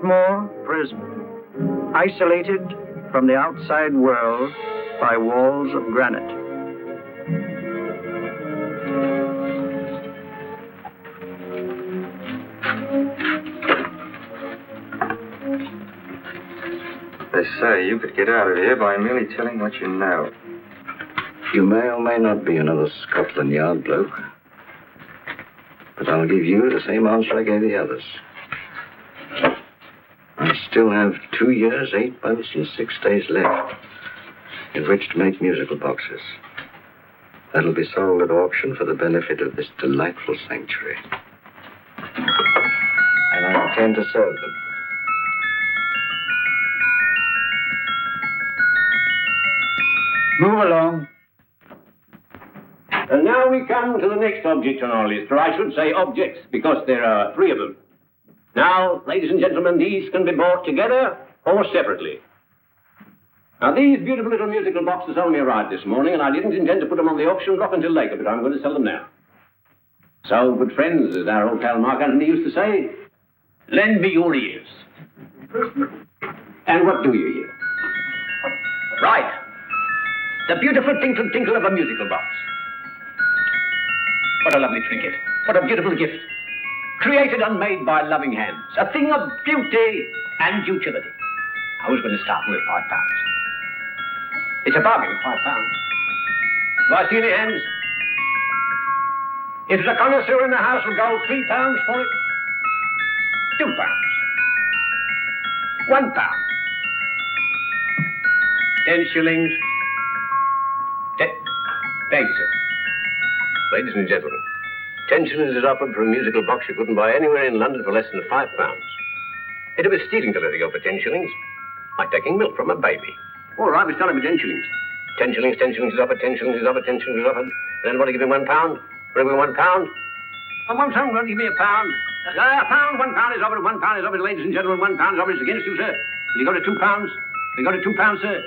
Dartmoor prison, isolated from the outside world by walls of granite. They say you could get out of here by merely telling what you know. You may or may not be another Scotland Yard bloke. But I'll give you the same answer I gave the others. I still have 2 years, 8 months, and 6 days left in which to make musical boxes. That'll be sold at auction for the benefit of this delightful sanctuary. And I intend to serve them. Move along. And now we come to the next object on our list, or I should say objects, because there are 3 of them. Now, ladies and gentlemen, these can be bought together or separately. Now, these beautiful little musical boxes only arrived this morning, and I didn't intend to put them on the auction block until later, but I'm going to sell them now. So, good friends, as our old pal Mark Antony used to say, lend me your ears. And what do you hear? Right. The beautiful tinkle tinkle of a musical box. What a lovely trinket. What a beautiful gift. Created and made by loving hands. A thing of beauty and utility. I was going to start with £5. It's a bargain, £5. Do I see any hands? If the connoisseur in the house will go £3 for it, £2. £1. 10 shillings. Thank you, sir. Ladies and gentlemen, 10 shillings is offered for a musical box you couldn't buy anywhere in London for less than £5. It'd be stealing to let it go for 10 shillings. Like taking milk from a baby. All right, we're selling for 10 shillings. 10 shillings, 10 shillings is offered, 10 shillings is offered, 10 shillings is offered. And anybody give me £1? Will give me £1? I want someone to give me £1. £1 is offered, £1 is offered, ladies and gentlemen, £1 is offered against you, sir. Will you go to £2? Will you go to £2, sir?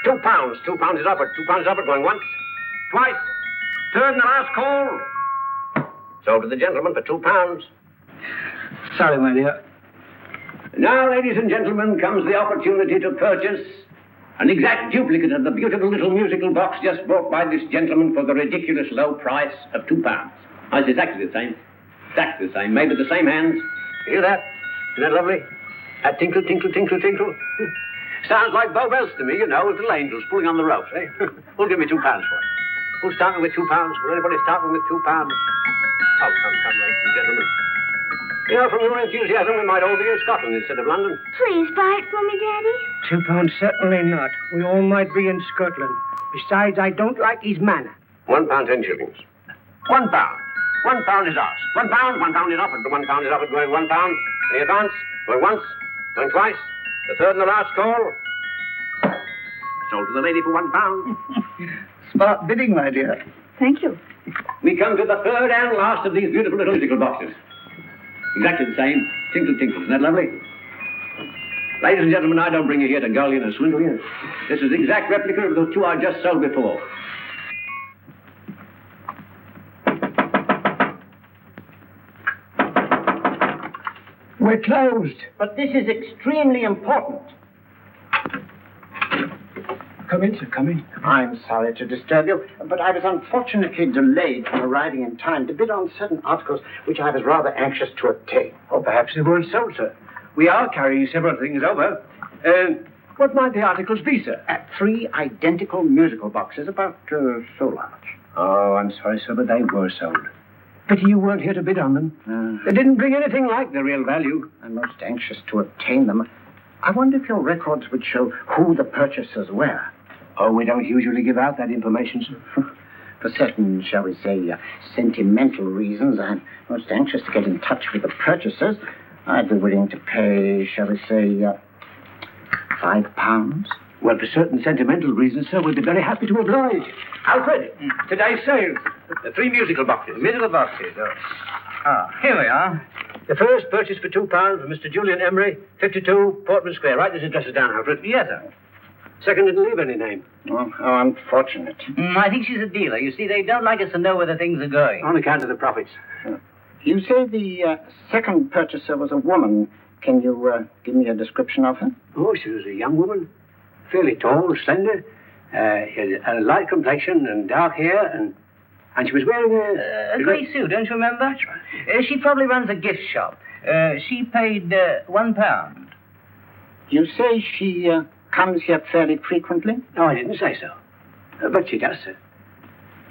£2. £2 is offered. £2 is offered. Going once, twice, third and the last call. Sold to the gentleman for £2. Sorry, my dear. Now, ladies and gentlemen, comes the opportunity to purchase an exact duplicate of the beautiful little musical box just bought by this gentleman for the ridiculous low price of £2. Oh, it's exactly the same. Exactly the same. Made with the same hands. You hear that? Isn't that lovely? That tinkle, tinkle, tinkle, tinkle. Sounds like Bow Bells to me, you know, little angels pulling on the ropes, eh? Who'll give me £2 for it? Who'll start me with £2? Will anybody start me with £2? Oh, come, ladies and gentlemen. You know, from your enthusiasm, we might all be in Scotland instead of London. Please buy it for me, Daddy. £2, certainly not. We all might be in Scotland. Besides, I don't like his manner. £1, 10 shillings. £1. £1 is ours. £1 is offered. The £1 is offered going £1. Any advance? Going once, going twice. The third and the last call. Sold to the lady for £1. Smart bidding, my dear. Thank you. We come to the third and last of these beautiful little musical boxes. Exactly the same. Tinkle, tinkle. Isn't that lovely? Ladies and gentlemen, I don't bring you here to gull you and swindle you. This is the exact replica of the 2 I just sold before. We're closed. But this is extremely important. Come in, sir, come in. I'm sorry to disturb you, but I was unfortunately delayed from arriving in time to bid on certain articles which I was rather anxious to obtain. Oh, perhaps they weren't sold, sir. We are carrying several things over. What might the articles be, sir? 3 identical musical boxes, about so large. Oh, I'm sorry, sir, but they were sold. Pity you weren't here to bid on them. They didn't bring anything like the real value. I'm most anxious to obtain them. I wonder if your records would show who the purchasers were. Oh, we don't usually give out that information, sir. For certain, shall we say, sentimental reasons, I'm most anxious to get in touch with the purchasers. I'd be willing to pay, shall we say, £5. Well, for certain sentimental reasons, sir, we'd be very happy to oblige. Alfred, today's sale. The 3 musical boxes. Musical boxes, oh. Ah, here we are. The first purchase for £2 from Mr. Julian Emery, 52 Portman Square. Write these addresses down, Alfred. Yes, sir. Second didn't leave any name. Oh, how unfortunate. I think she's a dealer. You see, they don't like us to know where the things are going. On account of the profits. You say the second purchaser was a woman. Can you give me a description of her? Oh, she was a young woman. Fairly tall, slender. She had a light complexion and dark hair, and she was wearing a grey suit, don't you remember? That's right. She probably runs a gift shop. She paid £1. You say she comes here fairly frequently? No, I didn't say so. But she does, sir.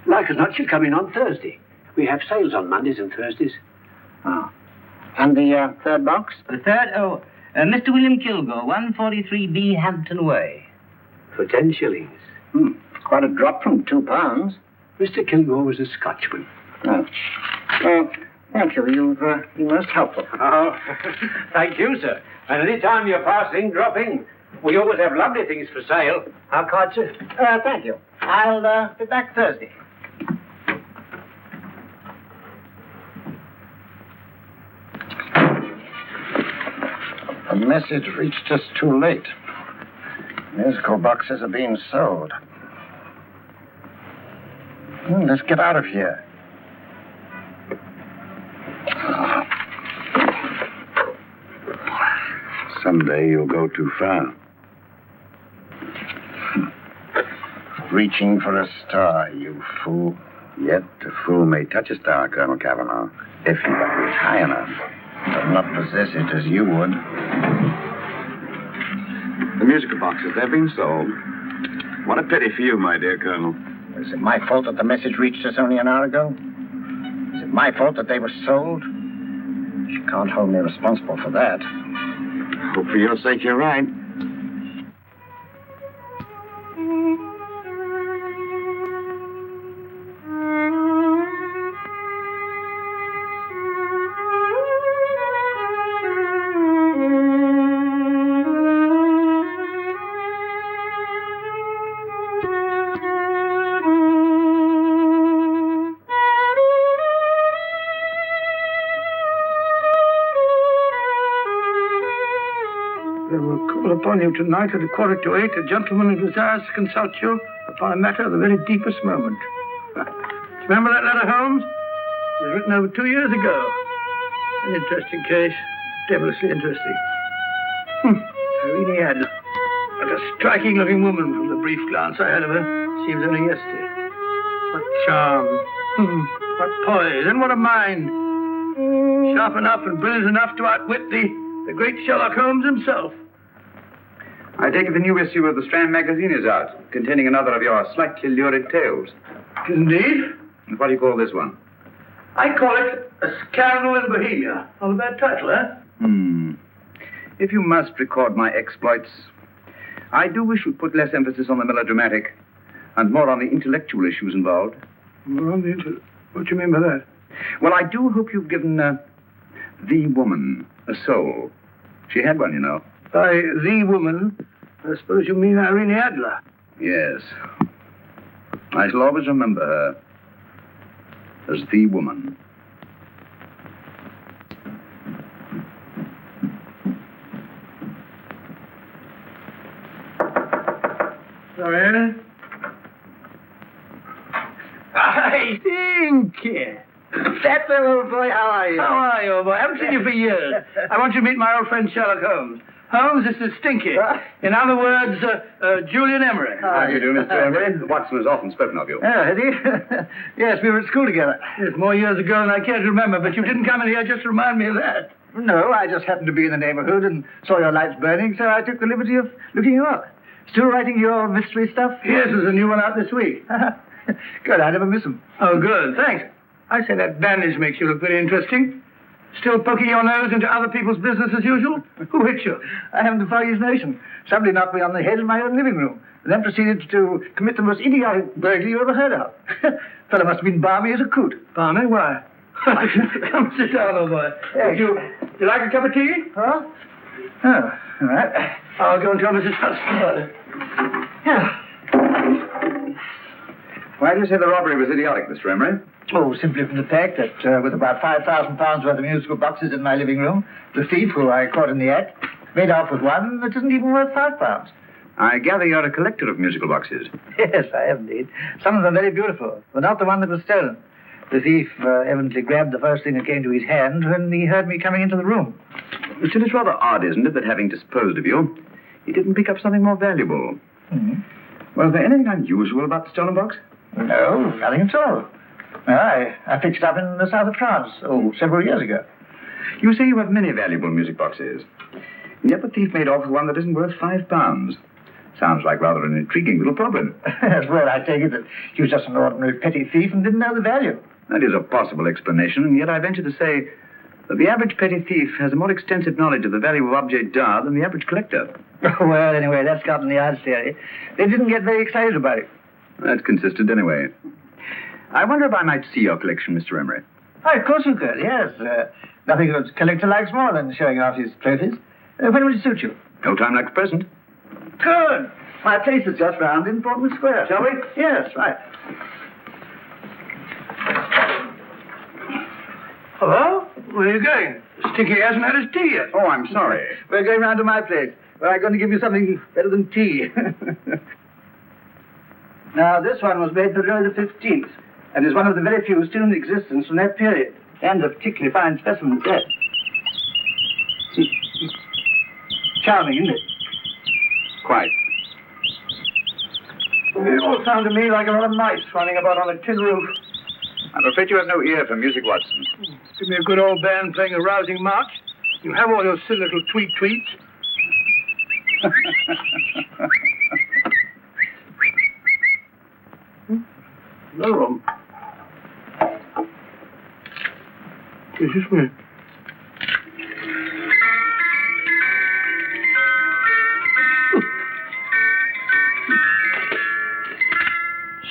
Like as not, she'll come in on Thursday. We have sales on Mondays and Thursdays. Oh. And the third box? The third? Oh, Mr. William Kilgore, 143B Hampton Way. For 10 shillings. Quite a drop from £2. Mr. Kilgore was a Scotchman. Oh. Well, thank you. You've been most helpful. Oh, thank you, sir. And any time you're passing, dropping, we always have lovely things for sale. Our card, sir? Thank you. I'll be back Thursday. The message reached us too late. Musical boxes are being sold. Let's get out of here. Someday you'll go too far. Reaching for a star, you fool. Yet a fool may touch a star, Colonel Cavanaugh, if he is high enough. But not possess it as you would. The musical boxes, they're being sold. What a pity for you, my dear Colonel. Is it my fault that the message reached us only an hour ago? Is it my fault that they were sold? You can't hold me responsible for that. Hope for your sake you're right. Upon you tonight at 7:45, a gentleman who desires to consult you upon a matter of the very deepest moment. Remember that letter, Holmes? It was written over 2 years ago. An interesting case. Devilishly interesting. Irene Adler. What a striking-looking woman from the brief glance I had of her. Seems only yesterday. What charm. What poise. And what a mind. Sharp enough and brilliant enough to outwit the great Sherlock Holmes himself. I take it the new issue of the Strand magazine is out, containing another of your slightly lurid tales. Indeed. And what do you call this one? I call it A Scandal in Bohemia. Not a bad title, eh? If you must record my exploits, I do wish you'd put less emphasis on the melodramatic and more on the intellectual issues involved. What do you mean by that? Well, I do hope you've given the woman a soul. She had one, you know. By the woman, I suppose you mean Irene Adler. Yes. I shall always remember her as the woman. Sorry. I think. That's the old boy. How are you? How are you, old boy? I haven't seen you for years. I want you to meet my old friend Sherlock Holmes. Holmes, this is Stinky. In other words, Julian Emery. How do you do, Mr. Emery? Watson has often spoken of you. Oh, has he? Yes, we were at school together. It's more years ago than I care to remember, but you didn't come in here just to remind me of that. No, I just happened to be in the neighborhood and saw your lights burning, so I took the liberty of looking you up. Still writing your mystery stuff? Yes, there's a new one out this week. Good, I never miss them. Oh, good, thanks. I say that bandage makes you look very interesting. Still poking your nose into other people's business as usual? Who hit you? I haven't the foggiest notion. Somebody knocked me on the head in my own living room, and then proceeded to commit the most idiotic burglary you ever heard of. Fellow must have been balmy as a coot. Balmy? Why? Come sit down, old boy. Would you like a cup of tea? Huh? Oh, all right. I'll go and tell Mrs. Hudson. Yeah. Why do you say the robbery was idiotic, Mr. Emery? Oh, simply from the fact that with about £5,000 worth of musical boxes in my living room, the thief, who I caught in the act, made off with one that isn't even worth £5. I gather you're a collector of musical boxes. Yes, I am indeed. Some of them very beautiful, but not the one that was stolen. The thief evidently grabbed the first thing that came to his hand when he heard me coming into the room. Still, it's rather odd, isn't it, that having disposed of you, he didn't pick up something more valuable. Mm-hmm. Was there anything unusual about the stolen box? No, nothing at all. I picked it up in the south of France, several years ago. You say you have many valuable music boxes. And yet the thief made off with one that isn't worth £5. Sounds like rather an intriguing little problem. Well, I take it that he was just an ordinary petty thief and didn't know the value. That is a possible explanation, and yet I venture to say that the average petty thief has a more extensive knowledge of the value of object d'art than the average collector. Well, anyway, that's Scotland Yard's theory. They didn't get very excited about it. That's consistent anyway. I wonder if I might see your collection, Mr. Emery. Oh, of course you could, yes. Nothing a collector likes more than showing off his trophies. When would it suit you? No time like the present. Good. My place is just round in Portman Square. Shall we? Yes, right. Hello? Where are you going? Stinky hasn't had his tea yet. Oh, I'm sorry. We're going round to my place, where I'm going to give you something better than tea. Now, this one was made for Louis XV, and is one of the very few still in existence from that period, and a particularly fine specimen at that. Charming, isn't it? Quite. It all sounded to me like a lot of mice running about on a tin roof. I'm afraid you have no ear for music, Watson. Give me a good old band playing a rousing march. You have all your silly little tweets. No room. This is me.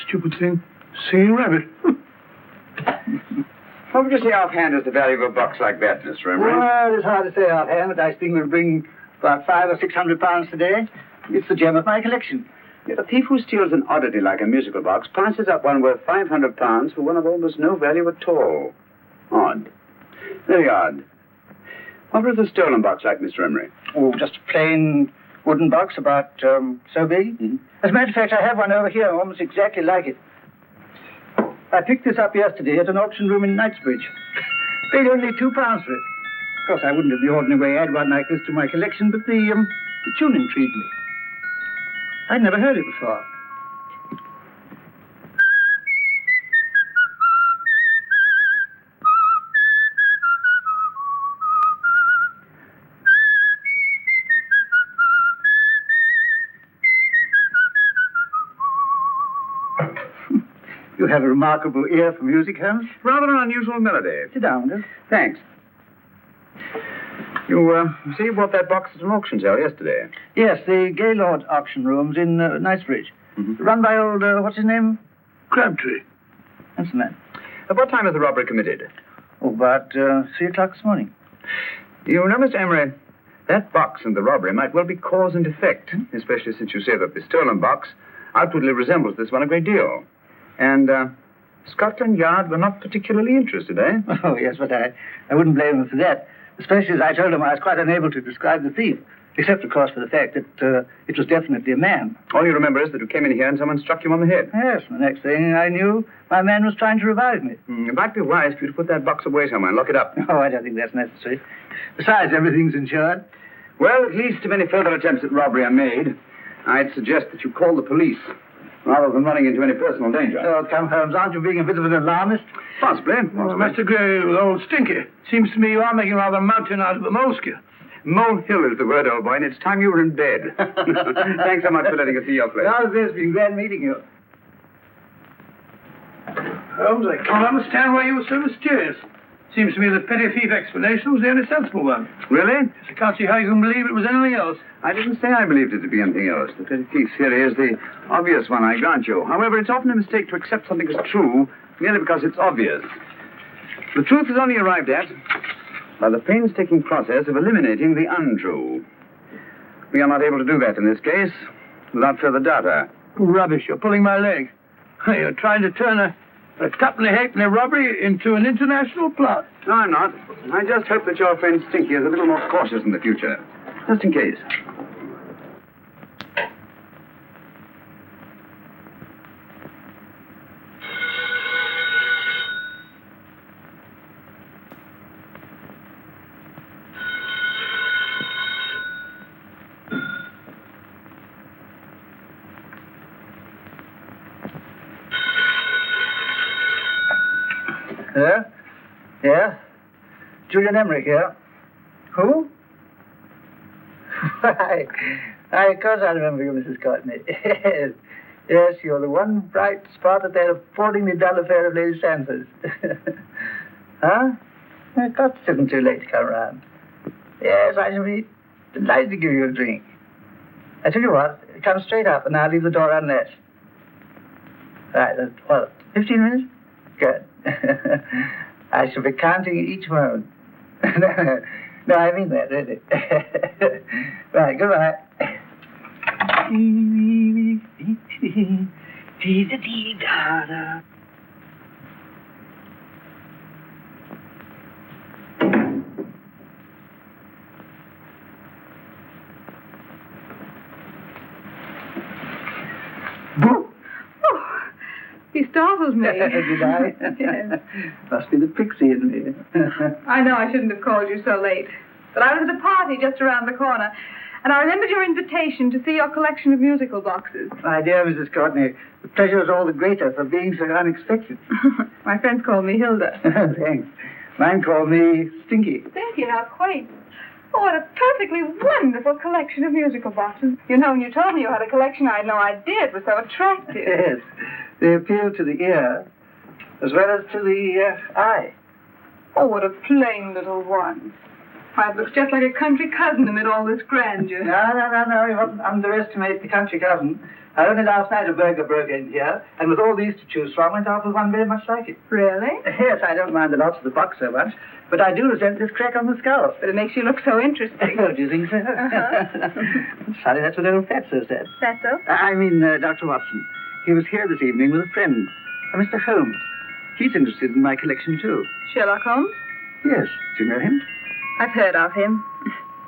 Stupid thing. Singing rabbit. What would you say offhand is the value of a box like that, Mr. Emery? Well, it's hard to say offhand, but I think we'll bring about £500 or £600 today. It's the gem of my collection. Yet a thief who steals an oddity like a musical box passes up one worth £500 for one of almost no value at all. Odd. Very odd. What was the stolen box like, Mr. Emery? Oh, just a plain wooden box about so big. Mm-hmm. As a matter of fact, I have one over here almost exactly like it. I picked this up yesterday at an auction room in Knightsbridge. Paid only £2 for it. Of course, I wouldn't in the ordinary way add one like this to my collection, but the tune intrigued me. I'd never heard it before. You have a remarkable ear for music, Holmes. Rather an unusual melody. Sit down, Will. Thanks. You see you bought that box at an auction sale yesterday. Yes, the Gaylord auction rooms in Knightsbridge. Mm-hmm. Run by old, what's his name? Crabtree. That's the man. At what time was the robbery committed? Oh, about 3 o'clock this morning. You know, Mr. Emery, that box and the robbery might well be cause and effect, especially since you say that the stolen box outwardly resembles this one a great deal. And Scotland Yard were not particularly interested, eh? Oh, yes, but I wouldn't blame them for that. Especially as I told them I was quite unable to describe the thief. Except, of course, for the fact that it was definitely a man. All you remember is that you came in here and someone struck you on the head. Yes, the next thing I knew, my man was trying to revive me. It might be wise for you to put that box away somewhere and lock it up. Oh, I don't think that's necessary. Besides, everything's insured. Well, at least if any further attempts at robbery are made, I'd suggest that you call the police, rather than running into any personal danger. Oh, come, Holmes, aren't you being a bit of an alarmist? Possibly. Well, Mr. Gray with old Stinky. Seems to me you are making rather a mountain out of a molehill. Molehill is the word, old boy, and it's time you were in bed. Thanks so much for letting us see your place. How's this? Been glad meeting you. Holmes, I can't understand why you were so mysterious. Seems to me the petty thief explanation was the only sensible one. Really? I can't see how you can believe it was anything else. I didn't say I believed it to be anything else. The petty thief theory is the obvious one, I grant you. However, it's often a mistake to accept something as true merely because it's obvious. The truth is only arrived at by the painstaking process of eliminating the untrue. We are not able to do that in this case without further data. Rubbish, you're pulling my leg. You're trying to turn a tuppenny halfpenny robbery into an international plot. No, I'm not. I just hope that your friend Stinky is a little more cautious in the future. Just in case. Hello? Yeah? Julian Emery here. Who? Why, of course I remember you, Mrs. Courtney. Yes, you're the one bright spot at that appallingly dull affair of Lady Sanford's. Huh? Of course it isn't too late to come round. Yes, I shall be delighted to give you a drink. I tell you what, come straight up and I'll leave the door unlatched. Right, 15 minutes? Good. I shall be counting each moment. No, I mean that, really. Right, goodbye. He startled me. Did I? Yes. Must be the pixie in me. I know I shouldn't have called you so late. But I was at a party just around the corner, and I remembered your invitation to see your collection of musical boxes. My dear Mrs. Courtney, the pleasure is all the greater for being so unexpected. My friends call me Hilda. Thanks. Mine call me Stinky. Stinky, how quaint. Oh, what a perfectly wonderful collection of musical boxes. You know, when you told me you had a collection, I had no idea it was so attractive. Yes. They appeal to the ear as well as to the eye. Oh, what a plain little one. Why, it looks just like a country cousin amid all this grandeur. No. You mustn't underestimate the country cousin. Only last night a burglar broke in here, and with all these to choose from, went off with one very much like it. Really? Yes, I don't mind the loss of the box so much, but I do resent this crack on the skull. But it makes you look so interesting. Oh, do you think so? Sorry, that's what old Fatso said. Fatso? I mean, Dr. Watson. He was here this evening with a friend, Mr. Holmes. He's interested in my collection, too. Sherlock Holmes? Yes. Do you know him? I've heard of him.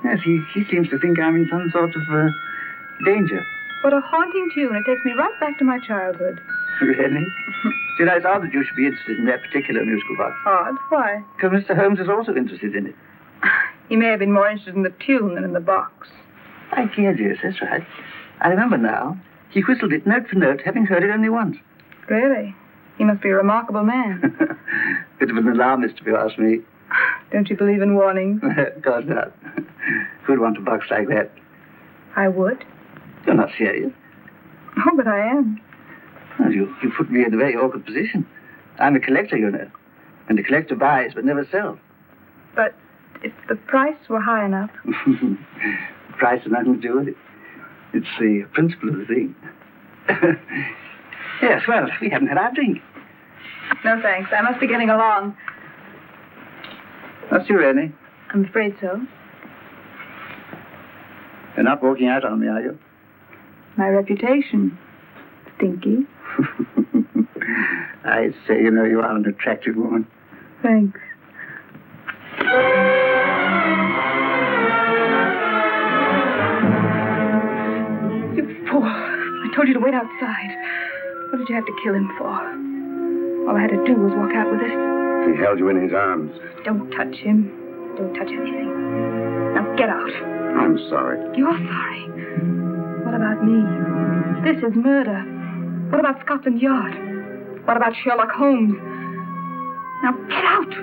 Yes, he seems to think I'm in some sort of danger. What a haunting tune. It takes me right back to my childhood. Really? You know, it's odd that you should be interested in that particular musical box. Odd? Why? Because Mr. Holmes is also interested in it. He may have been more interested in the tune than in the box. I guess, yes, that's right. I remember now. He whistled it note for note, having heard it only once. Really? He must be a remarkable man. Bit of an alarmist, if you ask me. Don't you believe in warnings? Of course not. Who'd want a box like that? I would. You're not serious. Oh, but I am. Well, you put me in a very awkward position. I'm a collector, you know. And the collector buys but never sells. But if the price were high enough... The price has nothing to do with it. It's the principle of the thing. Yes, well, we haven't had our drink. No, thanks. I must be getting along. What's your Annie? I'm afraid so. You're not walking out on me, are you? My reputation. Stinky. I say, you know, you are an attractive woman. Thanks. You fool. I told you to wait outside. What did you have to kill him for? All I had to do was walk out with it. He held you in his arms. Don't touch him. Don't touch anything. Now get out. I'm sorry. You're sorry. What about me? This is murder. What about Scotland Yard? What about Sherlock Holmes? Now get out!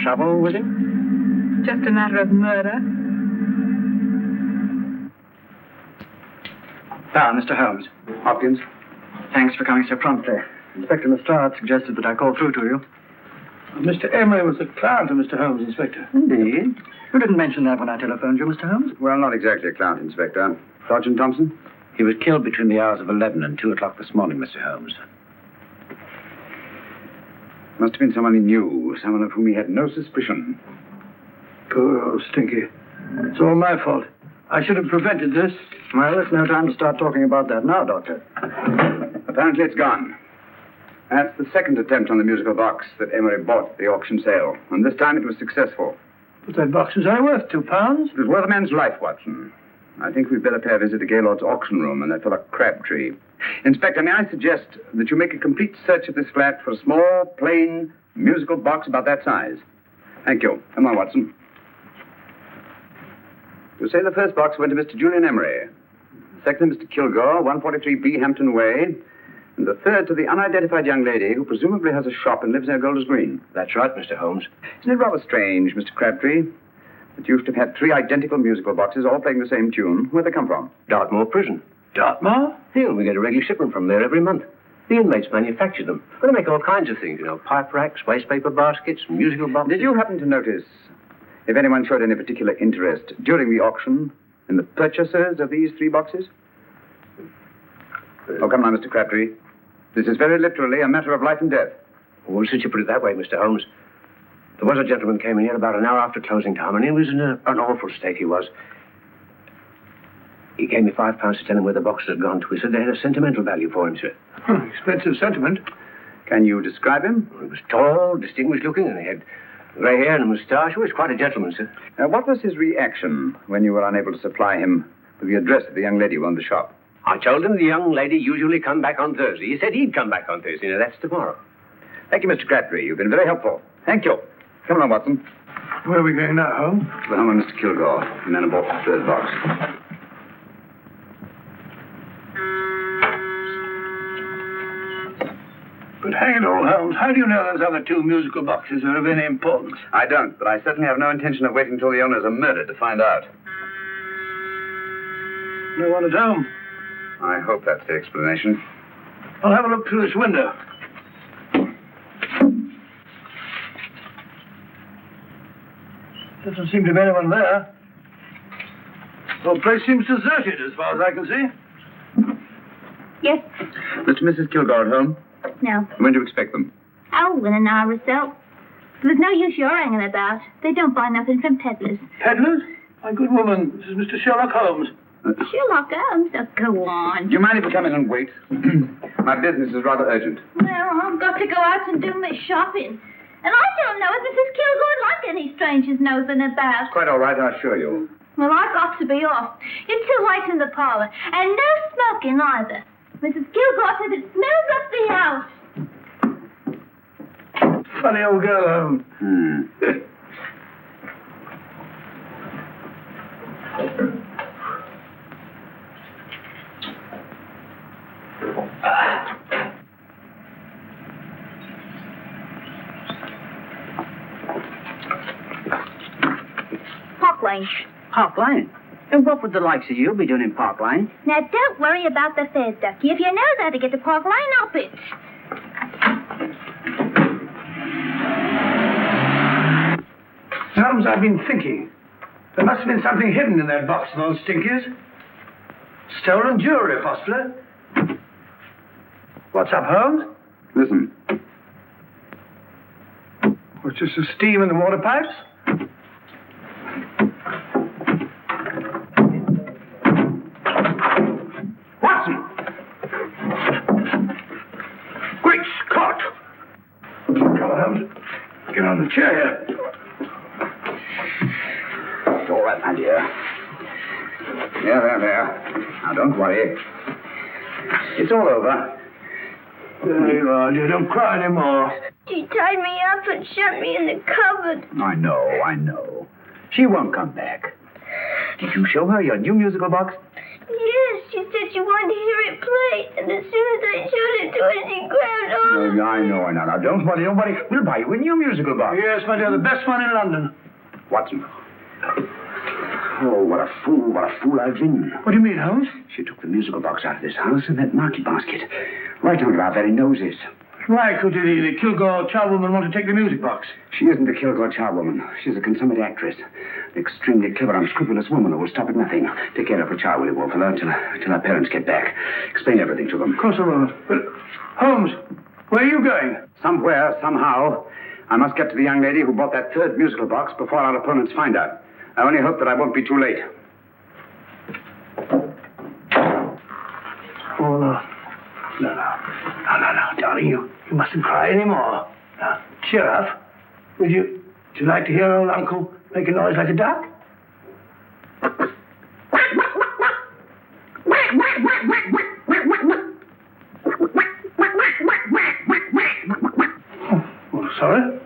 Trouble with him? Just a matter of murder. Mr. Holmes. Hopkins. Thanks for coming so promptly. Inspector Lestrade suggested that I call through to you. Mr. Emery was a client of Mr. Holmes, Inspector. Indeed. You didn't mention that when I telephoned you, Mr. Holmes. Well, not exactly a client, Inspector. Sergeant Thompson? He was killed between the hours of 11 and 2 o'clock this morning, Mr. Holmes. Must have been someone he knew, someone of whom he had no suspicion. Poor old Stinky. It's all my fault. I should have prevented this. Well, there's no time to start talking about that now, Doctor. Apparently it's gone. That's the second attempt on the musical box that Emery bought at the auction sale. And this time it was successful. But that box was only worth £2. It was worth a man's life, Watson. I think we'd better pay a visit to Gaylord's auction room and that fellow Crabtree. Inspector, may I suggest that you make a complete search of this flat for a small, plain, musical box about that size? Thank you. Come on, Watson. You say the first box went to Mr. Julian Emery. The second to Mr. Kilgore, 143B Hampton Way. And the third to the unidentified young lady who presumably has a shop and lives near Golders Green. That's right, Mr. Holmes. Isn't it rather strange, Mr. Crabtree, that you used to have had 3 identical musical boxes all playing the same tune? Where'd they come from? Dartmoor prison. Dartmoor? Yeah, we get a regular shipment from there every month. The inmates manufacture them. Well, they make all kinds of things, pipe racks, waste paper baskets, musical boxes. Did you happen to notice if anyone showed any particular interest during the auction in the purchasers of these 3 boxes? Oh, come on, Mr. Crabtree. This is very literally a matter of life and death. Well, since you put it that way, Mr. Holmes, there was a gentleman came in here about an hour after closing time, and he was in an awful state, he was. He gave me £5 to tell him where the boxes had gone to. He said they had a sentimental value for him, sir. Expensive sentiment. Can you describe him? Well, he was tall, distinguished looking, and he had grey hair and a moustache. He was quite a gentleman, sir. What was his reaction when you were unable to supply him with the address of the young lady who owned the shop? I told him the young lady usually come back on Thursday. He said he'd come back on Thursday. Now, that's tomorrow. Thank you, Mr. Crabtree. You've been very helpful. Thank you. Come on, Watson. Where are we going now, Holmes? To the home of Mr. Kilgore, the man who bought the third box. But hang it all, Holmes, how do you know those other 2 musical boxes are of any importance? I don't, but I certainly have no intention of waiting until the owners are murdered to find out. No one at home. I hope that's the explanation. I'll have a look through this window. Doesn't seem to be anyone there. The whole place seems deserted as far as I can see. Yes. Mr. and Mrs. Kilgore at home? No. When do you expect them? Oh, in an hour or so. There's no use your hanging about. They don't buy nothing from peddlers. Peddlers? My good woman, this is Mr. Sherlock Holmes. Sherlock Holmes? Oh, go on. Do you mind if we come in and wait? My business is rather urgent. Well, I've got to go out and do my shopping. And I don't know if Mrs. Kilgore'd like any strangers nosing about. Quite all right, I assure you. Well, I've got to be off. It's too late in the parlor. And no smoking either. Mrs. Kilgore says it smells up the house. Funny old girl, Holmes. Park Lane. Park Lane? And what would the likes of you be doing in Park Lane? Now, don't worry about the fares, Ducky. If you know how to get to Park Lane, up it. Holmes, I've been thinking. There must have been something hidden in that box of those stinkies. Stolen jewelry, possibly. What's up, Holmes? Listen. What's just the steam in the water pipes? Watson! Great Scott! Come on, Holmes. Get on the chair here. It's all right, my dear. There. Now, don't worry. It's all over. There you are, dear. Don't cry anymore. She tied me up and shut me in the cupboard. I know. She won't come back. Did you show her your new musical box? Yes, she said she wanted to hear it play. And as soon as I showed it to her, she grabbed on. Oh, I know. Now, don't worry. We'll buy you a new musical box. Yes, my dear, the best one in London. Watson. Oh, what a fool I've been. What do you mean, Holmes? She took the musical box out of this house in that market basket. Right under our very noses. Why could the Kilgore charwoman want to take the music box? She isn't a Kilgore charwoman. She's a consummate actress. An extremely clever, unscrupulous woman who will stop at nothing. Take care of her child, Willie Wolf, till her parents get back. Explain everything to them. Of course I will. But, Holmes, where are you going? Somewhere, somehow. I must get to the young lady who bought that third musical box before our opponents find out. I only hope that I won't be too late. Oh, no. No, darling, You mustn't cry any more. Now, cheer up. Would you like to hear old Uncle make a noise like a duck? Oh, sorry.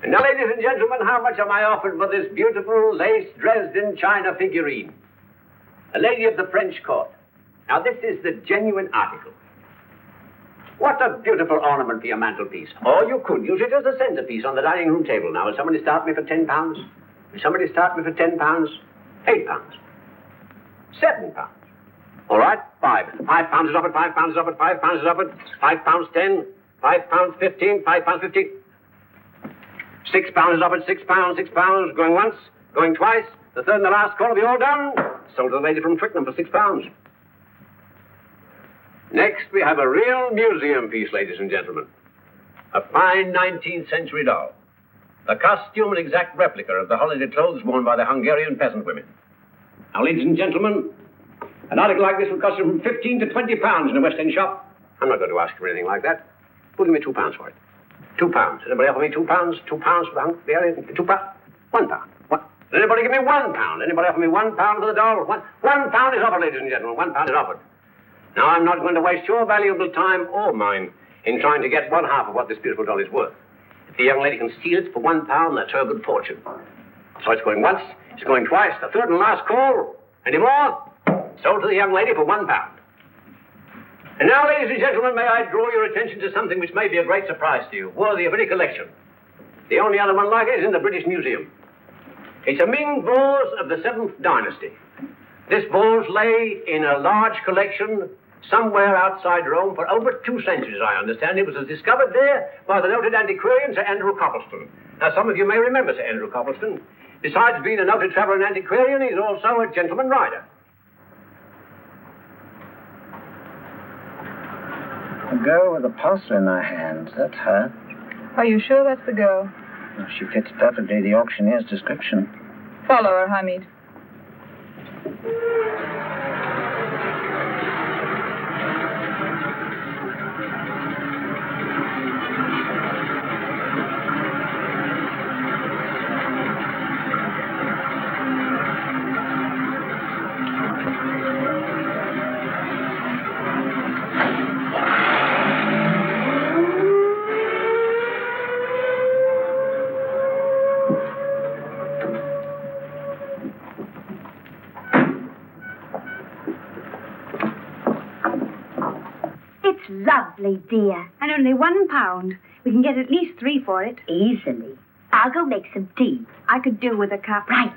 Now, ladies and gentlemen, how much am I offered for this beautiful lace Dresden china figurine? A lady of the French court. Now, this is the genuine article. What a beautiful ornament for your mantelpiece. Or you could use it as a centerpiece on the dining room table. Now, will somebody start me for £10? Will somebody start me for £10? £8? £7? All right, £5 is offered, £5 is offered, £5 is offered, £5.10, £5.15, £5.15. £6 is offered, £6, going once, going twice, the third and the last call will be all done. Sold to the lady from Twickenham for £6. Next, we have a real museum piece, ladies and gentlemen. A fine 19th century doll. A costume and exact replica of the holiday clothes worn by the Hungarian peasant women. Now, ladies and gentlemen, an article like this will cost you from £15 to £20 in a West End shop. I'm not going to ask you for anything like that. Who'll give me £2 for it? £2. Anybody offer me £2? £2 for the Hungarian? £2? £1. What? Does anybody give me £1? Anybody offer me £1 for the doll? £1 is offered, ladies and gentlemen. £1 is offered. Now, I'm not going to waste your valuable time or mine in trying to get one half of what this beautiful doll is worth. If the young lady can steal it for £1, that's her good fortune. So it's going once, it's going twice, the third and last call. Any more? Sold to the young lady for £1. And now, ladies and gentlemen, may I draw your attention to something which may be a great surprise to you, worthy of any collection. The only other one like it is in the British Museum. It's a Ming vase of the 7th dynasty. This vase lay in a large collection somewhere outside Rome for over 2 centuries, I understand. It was discovered there by the noted antiquarian Sir Andrew Coppleston. Now, some of you may remember Sir Andrew Coppleston. Besides being a noted traveller and antiquarian, he's also a gentleman rider. A girl with a parcel in her hand. That's her. Are you sure that's the girl? Well, she fits perfectly the auctioneer's description. Follow her, Hamid. Lovely, dear. And only £1. We can get at least 3 for it. Easily. I'll go make some tea. I could do with a cup. Right.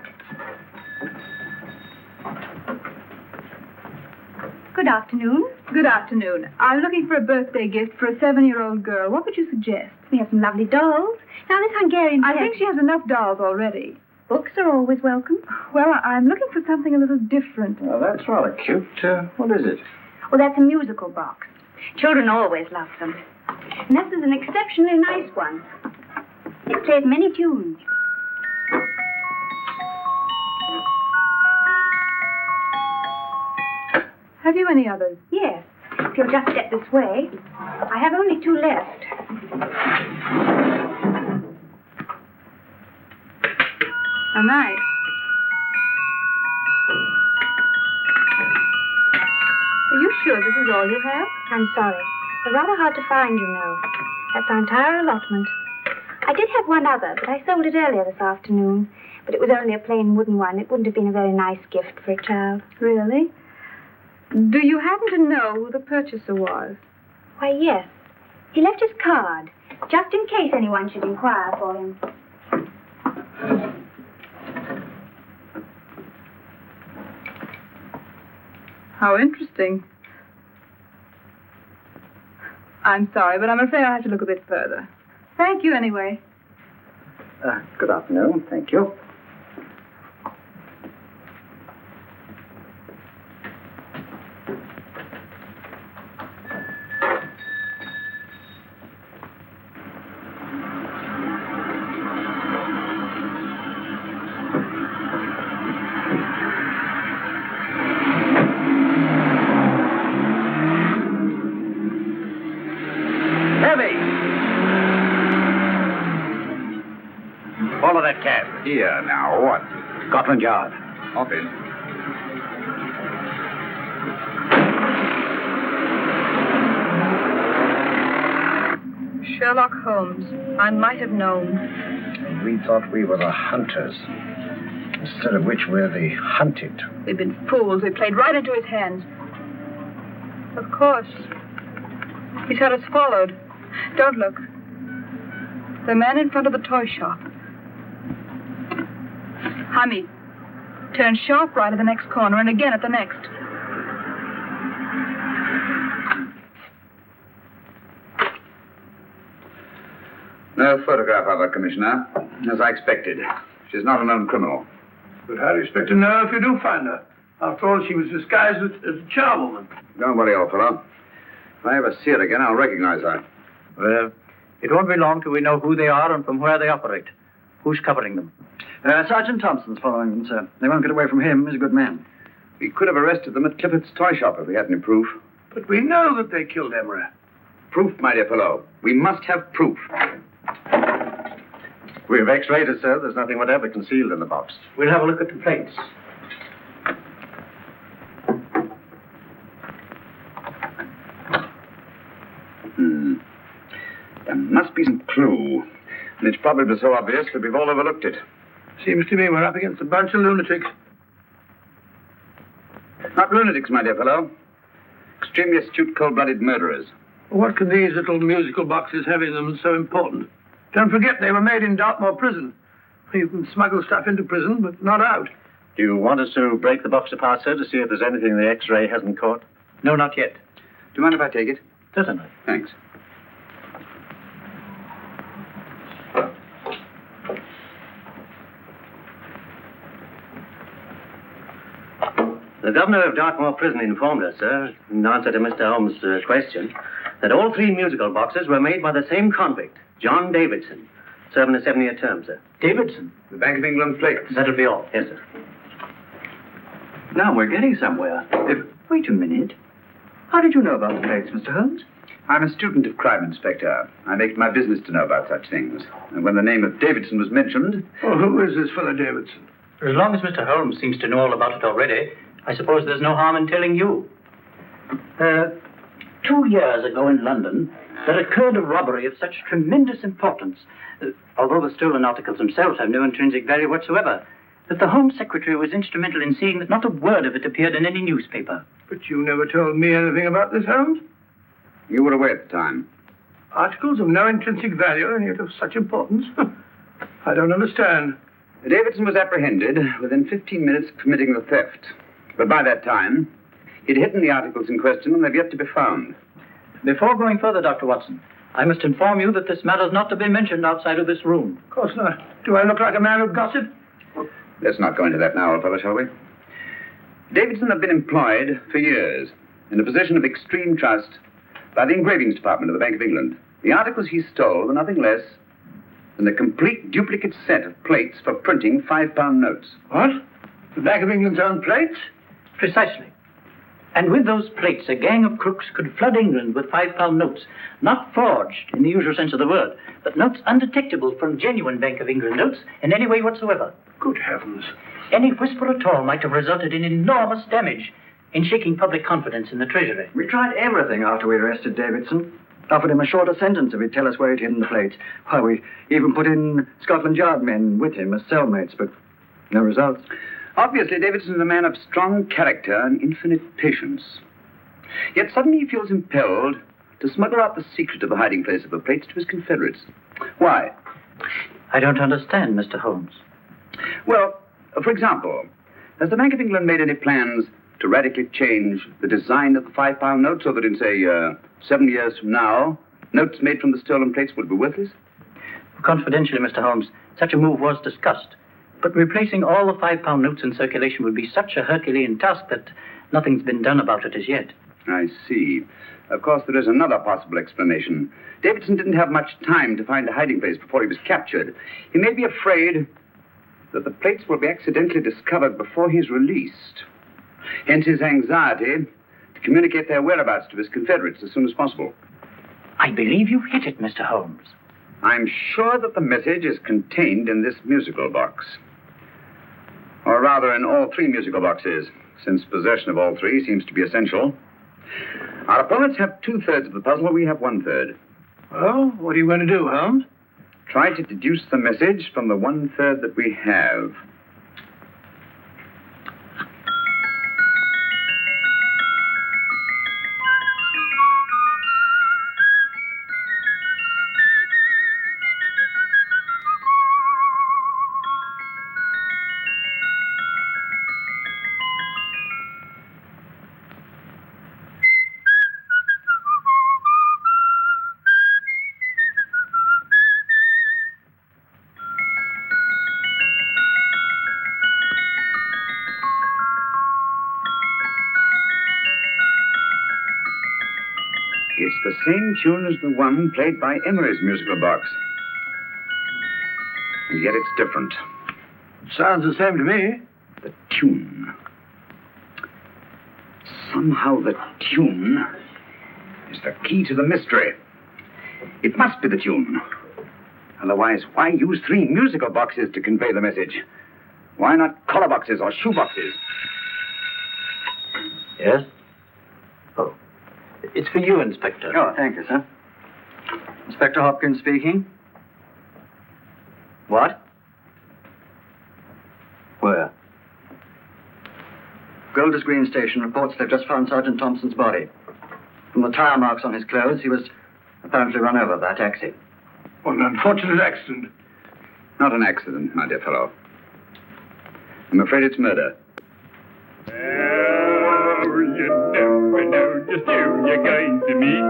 Good afternoon. Good afternoon. I'm looking for a birthday gift for a 7-year-old girl. What would you suggest? We have some lovely dolls. Now, this Hungarian... I think she has enough dolls already. Books are always welcome. Well, I'm looking for something a little different. Well, that's rather cute. What is it? Well, that's a musical box. Children always love them. And this is an exceptionally nice one. It plays many tunes. Have you any others? Yes. If you'll just step this way. I have only 2 left. How nice. Are you sure this is all you have? I'm sorry. They're rather hard to find, you know. That's our entire allotment. I did have one other, but I sold it earlier this afternoon. But it was only a plain wooden one. It wouldn't have been a very nice gift for a child. Really? Do you happen to know who the purchaser was? Why, yes. He left his card, just in case anyone should inquire for him. How interesting. I'm sorry, but I'm afraid I'll have to look a bit further. Thank you, anyway. Good afternoon. Thank you. Follow that cab. Here, now, what? Scotland Yard. Off in. Sherlock Holmes. I might have known. We thought we were the hunters, instead of which we're the hunted. We've been fools. We played right into his hands. Of course. He's had us followed. Don't look. The man in front of the toy shop. Hamid. Turn sharp right at the next corner and again at the next. No photograph of her, Commissioner. As I expected. She's not a known criminal. But how do you expect to know if you do find her? After all, she was disguised as a charwoman. Don't worry, old fellow. If I ever see her again, I'll recognize her. Well, it won't be long till we know who they are and from where they operate. Who's covering them? Sergeant Thompson's following them, sir. They won't get away from him. He's a good man. We could have arrested them at Clifford's toy shop if we had any proof. But we know that they killed Emery. Proof, my dear fellow. We must have proof. We've x-rayed it, sir. There's nothing whatever concealed in the box. We'll have a look at the plates. There must be some clue. And it's probably so obvious that we've all overlooked it. Seems to me we're up against a bunch of lunatics. Not lunatics, my dear fellow. Extremely astute, cold-blooded murderers. What can these little musical boxes have in them so important? Don't forget, they were made in Dartmoor prison. You can smuggle stuff into prison, but not out. Do you want us to break the box apart, sir, to see if there's anything the X-ray hasn't caught? No, not yet. Do you mind if I take it? Certainly. Thanks. The governor of Dartmoor prison informed us, sir, in answer to Mr. Holmes' question, that all 3 musical boxes were made by the same convict, John Davidson, serving a 7-year term, sir. Davidson? The Bank of England plates. That'll be all. Yes, sir. Now we're getting somewhere. Wait a minute. How did you know about the plates, Mr. Holmes? I'm a student of crime, Inspector. I make it my business to know about such things. And when the name of Davidson was mentioned... Well, who is this fellow Davidson? As long as Mr. Holmes seems to know all about it already, I suppose there's no harm in telling you. 2 years ago in London, there occurred a robbery of such tremendous importance, although the stolen articles themselves have no intrinsic value whatsoever, that the Home Secretary was instrumental in seeing that not a word of it appeared in any newspaper. But you never told me anything about this, Holmes. You were away at the time. Articles of no intrinsic value and yet of such importance? I don't understand. Davidson was apprehended within 15 minutes of committing the theft. But by that time, he'd hidden the articles in question and they've yet to be found. Before going further, Dr. Watson, I must inform you that this matter's not to be mentioned outside of this room. Of course not. Do I look like a man who gossip? Let's not go into that now, old fellow, shall we? Davidson had been employed for years in a position of extreme trust by the engravings department of the Bank of England. The articles he stole were nothing less than a complete duplicate set of plates for printing £5 notes. What? The Bank of England's own plates? Precisely. And with those plates, a gang of crooks could flood England with £5 notes, not forged in the usual sense of the word, but notes undetectable from genuine Bank of England notes in any way whatsoever. Good heavens. Any whisper at all might have resulted in enormous damage in shaking public confidence in the Treasury. We tried everything after we arrested Davidson. Offered him a shorter sentence if he'd tell us where he'd hidden the plates. Why, we even put in Scotland Yard men with him as cellmates, but no results. Obviously, Davidson is a man of strong character and infinite patience. Yet suddenly he feels impelled to smuggle out the secret of the hiding place of the plates to his confederates. Why? I don't understand, Mr. Holmes. Well, for example, has the Bank of England made any plans to radically change the design of the £5 note so that in, say, 7 years from now, notes made from the stolen plates would be worthless? Confidentially, Mr. Holmes, such a move was discussed. But replacing all the £5 notes in circulation would be such a Herculean task that nothing's been done about it as yet. I see. Of course, there is another possible explanation. Davidson didn't have much time to find a hiding place before he was captured. He may be afraid that the plates will be accidentally discovered before he's released. Hence his anxiety to communicate their whereabouts to his confederates as soon as possible. I believe you've hit it, Mr. Holmes. I'm sure that the message is contained in this musical box. Or rather, in all three musical boxes, since possession of all three seems to be essential. Our opponents have 2/3 of the puzzle, we have 1/3. Well, what are you going to do, Holmes? Try to deduce the message from the 1/3 that we have. It's the same tune as the one played by Emery's musical box. And yet it's different. Sounds the same to me. The tune. Somehow the tune is the key to the mystery. It must be the tune. Otherwise, why use three musical boxes to convey the message? Why not collar boxes or shoe boxes? Yes? Oh. It's for you, Inspector. Oh, thank you, sir. Inspector Hopkins speaking. What? Where? Golders Green Station reports they've just found Sergeant Thompson's body. From the tire marks on his clothes, he was apparently run over by a taxi. What an unfortunate accident. Not an accident, my dear fellow. I'm afraid it's murder. You never know just who you're going to meet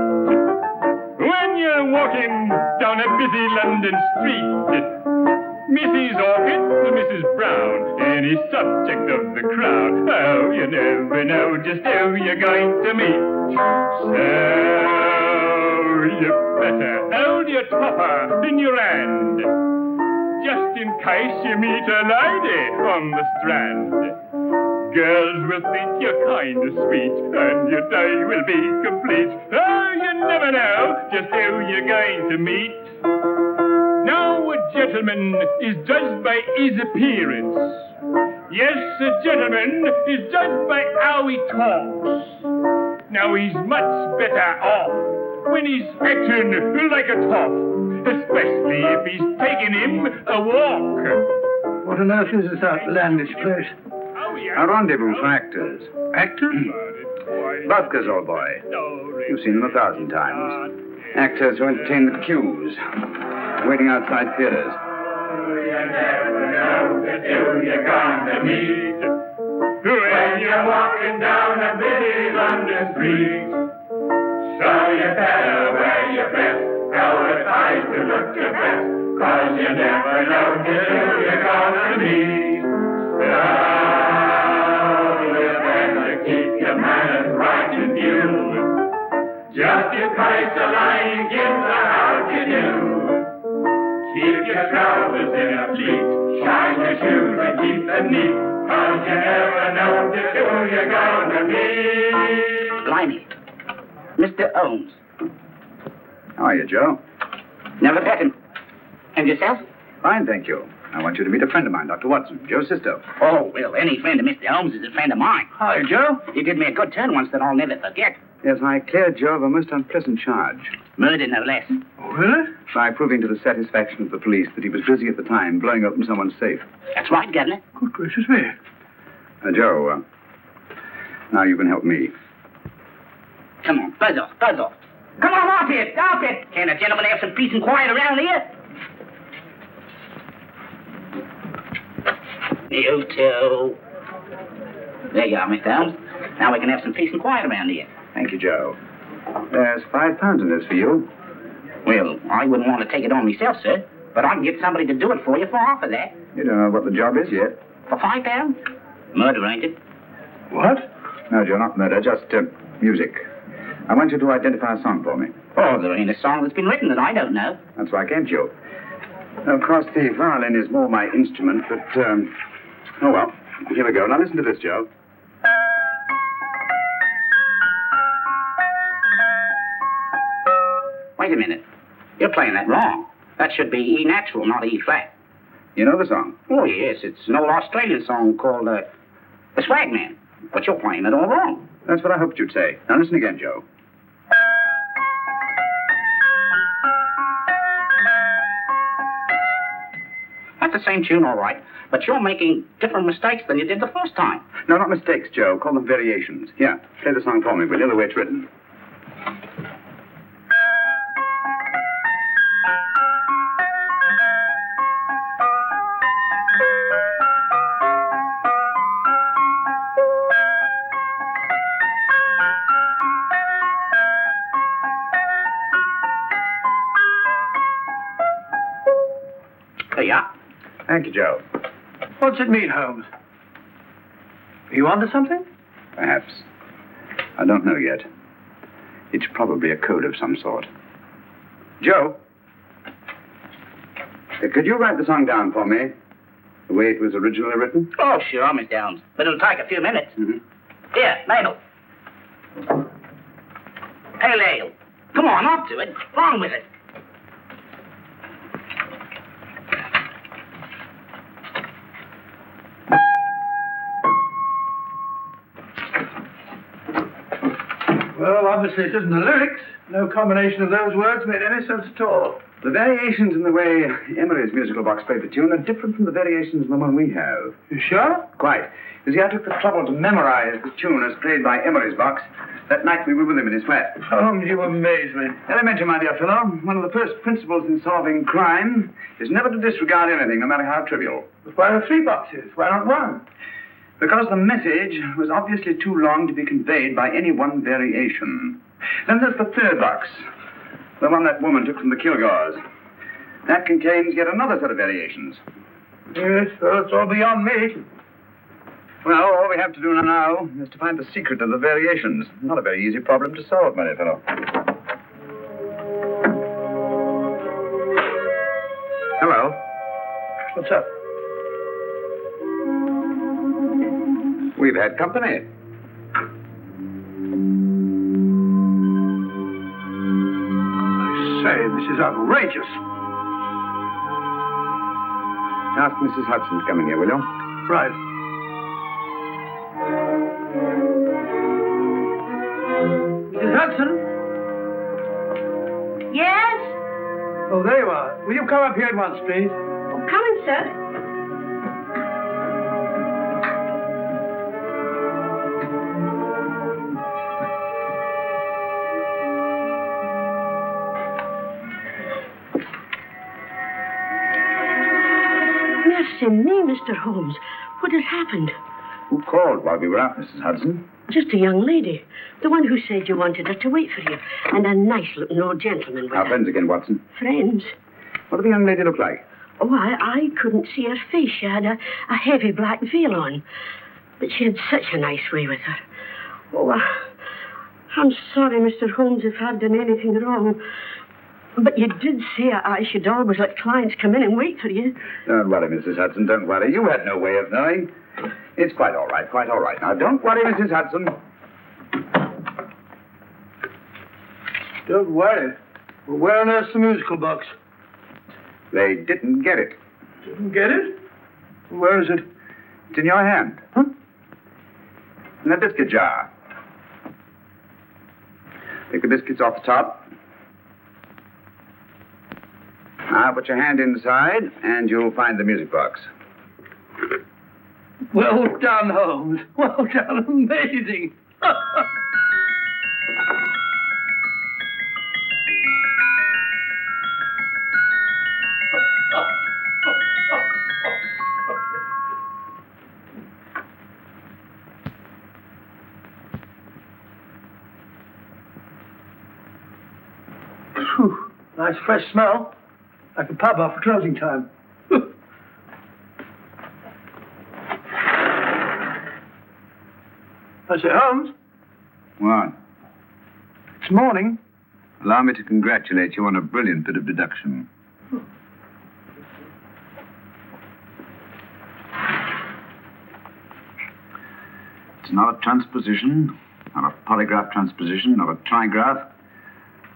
when you're walking down a busy London street. Mrs. Orchid to Mrs. Brown, any subject of the crowd. Oh, you never know just who you're going to meet. So you better hold your topper in your hand, just in case you meet a lady on the Strand. Girls will think you're kind of sweet, and your day will be complete. Oh, you never know just who you're going to meet. Now, a gentleman is judged by his appearance. Yes, a gentleman is judged by how he talks. Now, he's much better off when he's acting like a top, especially if he's taking him a walk. What on earth is this outlandish place? A rendezvous for actors. Actors? Buskers, old boy. You've seen them 1,000 times. Actors who entertain the queues, waiting outside theaters. You never know just who you're going to meet when you're walking down a busy London street. So you better wear your best, advise to look your best, 'cause you never know just who you're going to meet. So you better keep your manners right in view, just in case the line gives a how to do. Keep your trousers in a pleat, shine your shoes and keep them neat, 'cause you never know just who you're going to meet. Blimey. Mr. Holmes. How are you, Joe? Never met him. And yourself? Fine, thank you. I want you to meet a friend of mine, Dr. Watson, Joe's sister. Oh, well, any friend of Mr. Holmes is a friend of mine. Hi, Joe. You did me a good turn once that I'll never forget. Yes, I cleared Joe of a most unpleasant charge. Murder, no less. Oh, really? By proving to the satisfaction of the police that he was busy at the time blowing open someone's safe. That's right, Governor. Good gracious me. Joe, now you can help me. Come on, buzz off, buzz off. Come on, off it, off it. Can't a gentleman have some peace and quiet around here? You too. There you are, Mr. Holmes. Now we can have some peace and quiet around here. Thank you, Joe. There's £5 in this for you. Well, I wouldn't want to take it on myself, sir, but I can get somebody to do it for you for half of that. You don't know what the job is yet. For £5? Murder, ain't it? What? No, Joe, not murder, just music. I want you to identify a song for me. Oh, there ain't a song that's been written that I don't know. That's why I came to you. Of course, the violin is more my instrument, but, oh well. Here we go. Now listen to this, Joe. Wait a minute. You're playing that wrong. That should be E natural, not E flat. You know the song? Oh, yes. It's an old Australian song called the Swagman. But you're playing it all wrong. That's what I hoped you'd say. Now listen again, Joe. That's the same tune, all right. But you're making different mistakes than you did the first time. No, not mistakes, Joe. Call them variations. Here, play the song for me, will you, the way it's written. There you are. Thank you, Joe. What's it mean, Holmes? Are you onto something? Perhaps. I don't know yet. It's probably a code of some sort. Joe? Could you write the song down for me? The way it was originally written? Oh, sure, Miss Downs. But it'll take a few minutes. Mm-hmm. Here, Mabel. Hey, Lale. Come on, up to it. Wrong with it. Well, obviously it isn't the lyrics. No combination of those words made any sense at all. The variations in the way Emery's musical box played the tune are different from the variations in the one we have. You sure? Quite. You see, I took the trouble to memorize the tune as played by Emery's box that night we were with him in his flat. Holmes, you amaze me. Elementary, my dear fellow. One of the first principles in solving crime is never to disregard anything, no matter how trivial. But why are 3 boxes? Why not 1? Because the message was obviously too long to be conveyed by any one variation. Then there's the 3rd box, the one that woman took from the Kilgores. That contains yet another set of variations. Yes, well, it's all beyond me. Well, all we have to do now is to find the secret of the variations. Not a very easy problem to solve, my dear fellow. Hello. What's up? We've had company. I say, this is outrageous. Ask Mrs. Hudson to come in here, will you? Right. Mrs. Hudson? Yes? Oh, there you are. Will you come up here at once, please? Oh, coming, sir. Mercy me, Mr. Holmes. What has happened? Who called while we were out, Mrs. Hudson? Just a young lady. The one who said you wanted her to wait for you. And a nice-looking old gentleman with Our her. friends again, Watson. Friends? What did the young lady look like? Oh, I couldn't see her face. She had a heavy black veil on. But she had such a nice way with her. Oh, I'm sorry, Mr. Holmes, if I've done anything wrong. But you did say I should always let clients come in and wait for you. Don't worry, Mrs. Hudson, don't worry. You had no way of knowing. It's quite all right, quite all right. Now, don't worry, Mrs. Hudson. Don't worry. Well, where on earth's the musical box? They didn't get it. Didn't get it? Where is it? It's in your hand. Huh? In that biscuit jar. Take the biscuits off the top. Now, put your hand inside, and you'll find the music box. Well done, Holmes. Well done. Amazing. Whew. Nice fresh smell. Like a pub after closing time. I say, Holmes, What? it's morning. Allow me to congratulate you on a brilliant bit of deduction. It's not a transposition, not a polygraph transposition, not a trigraph,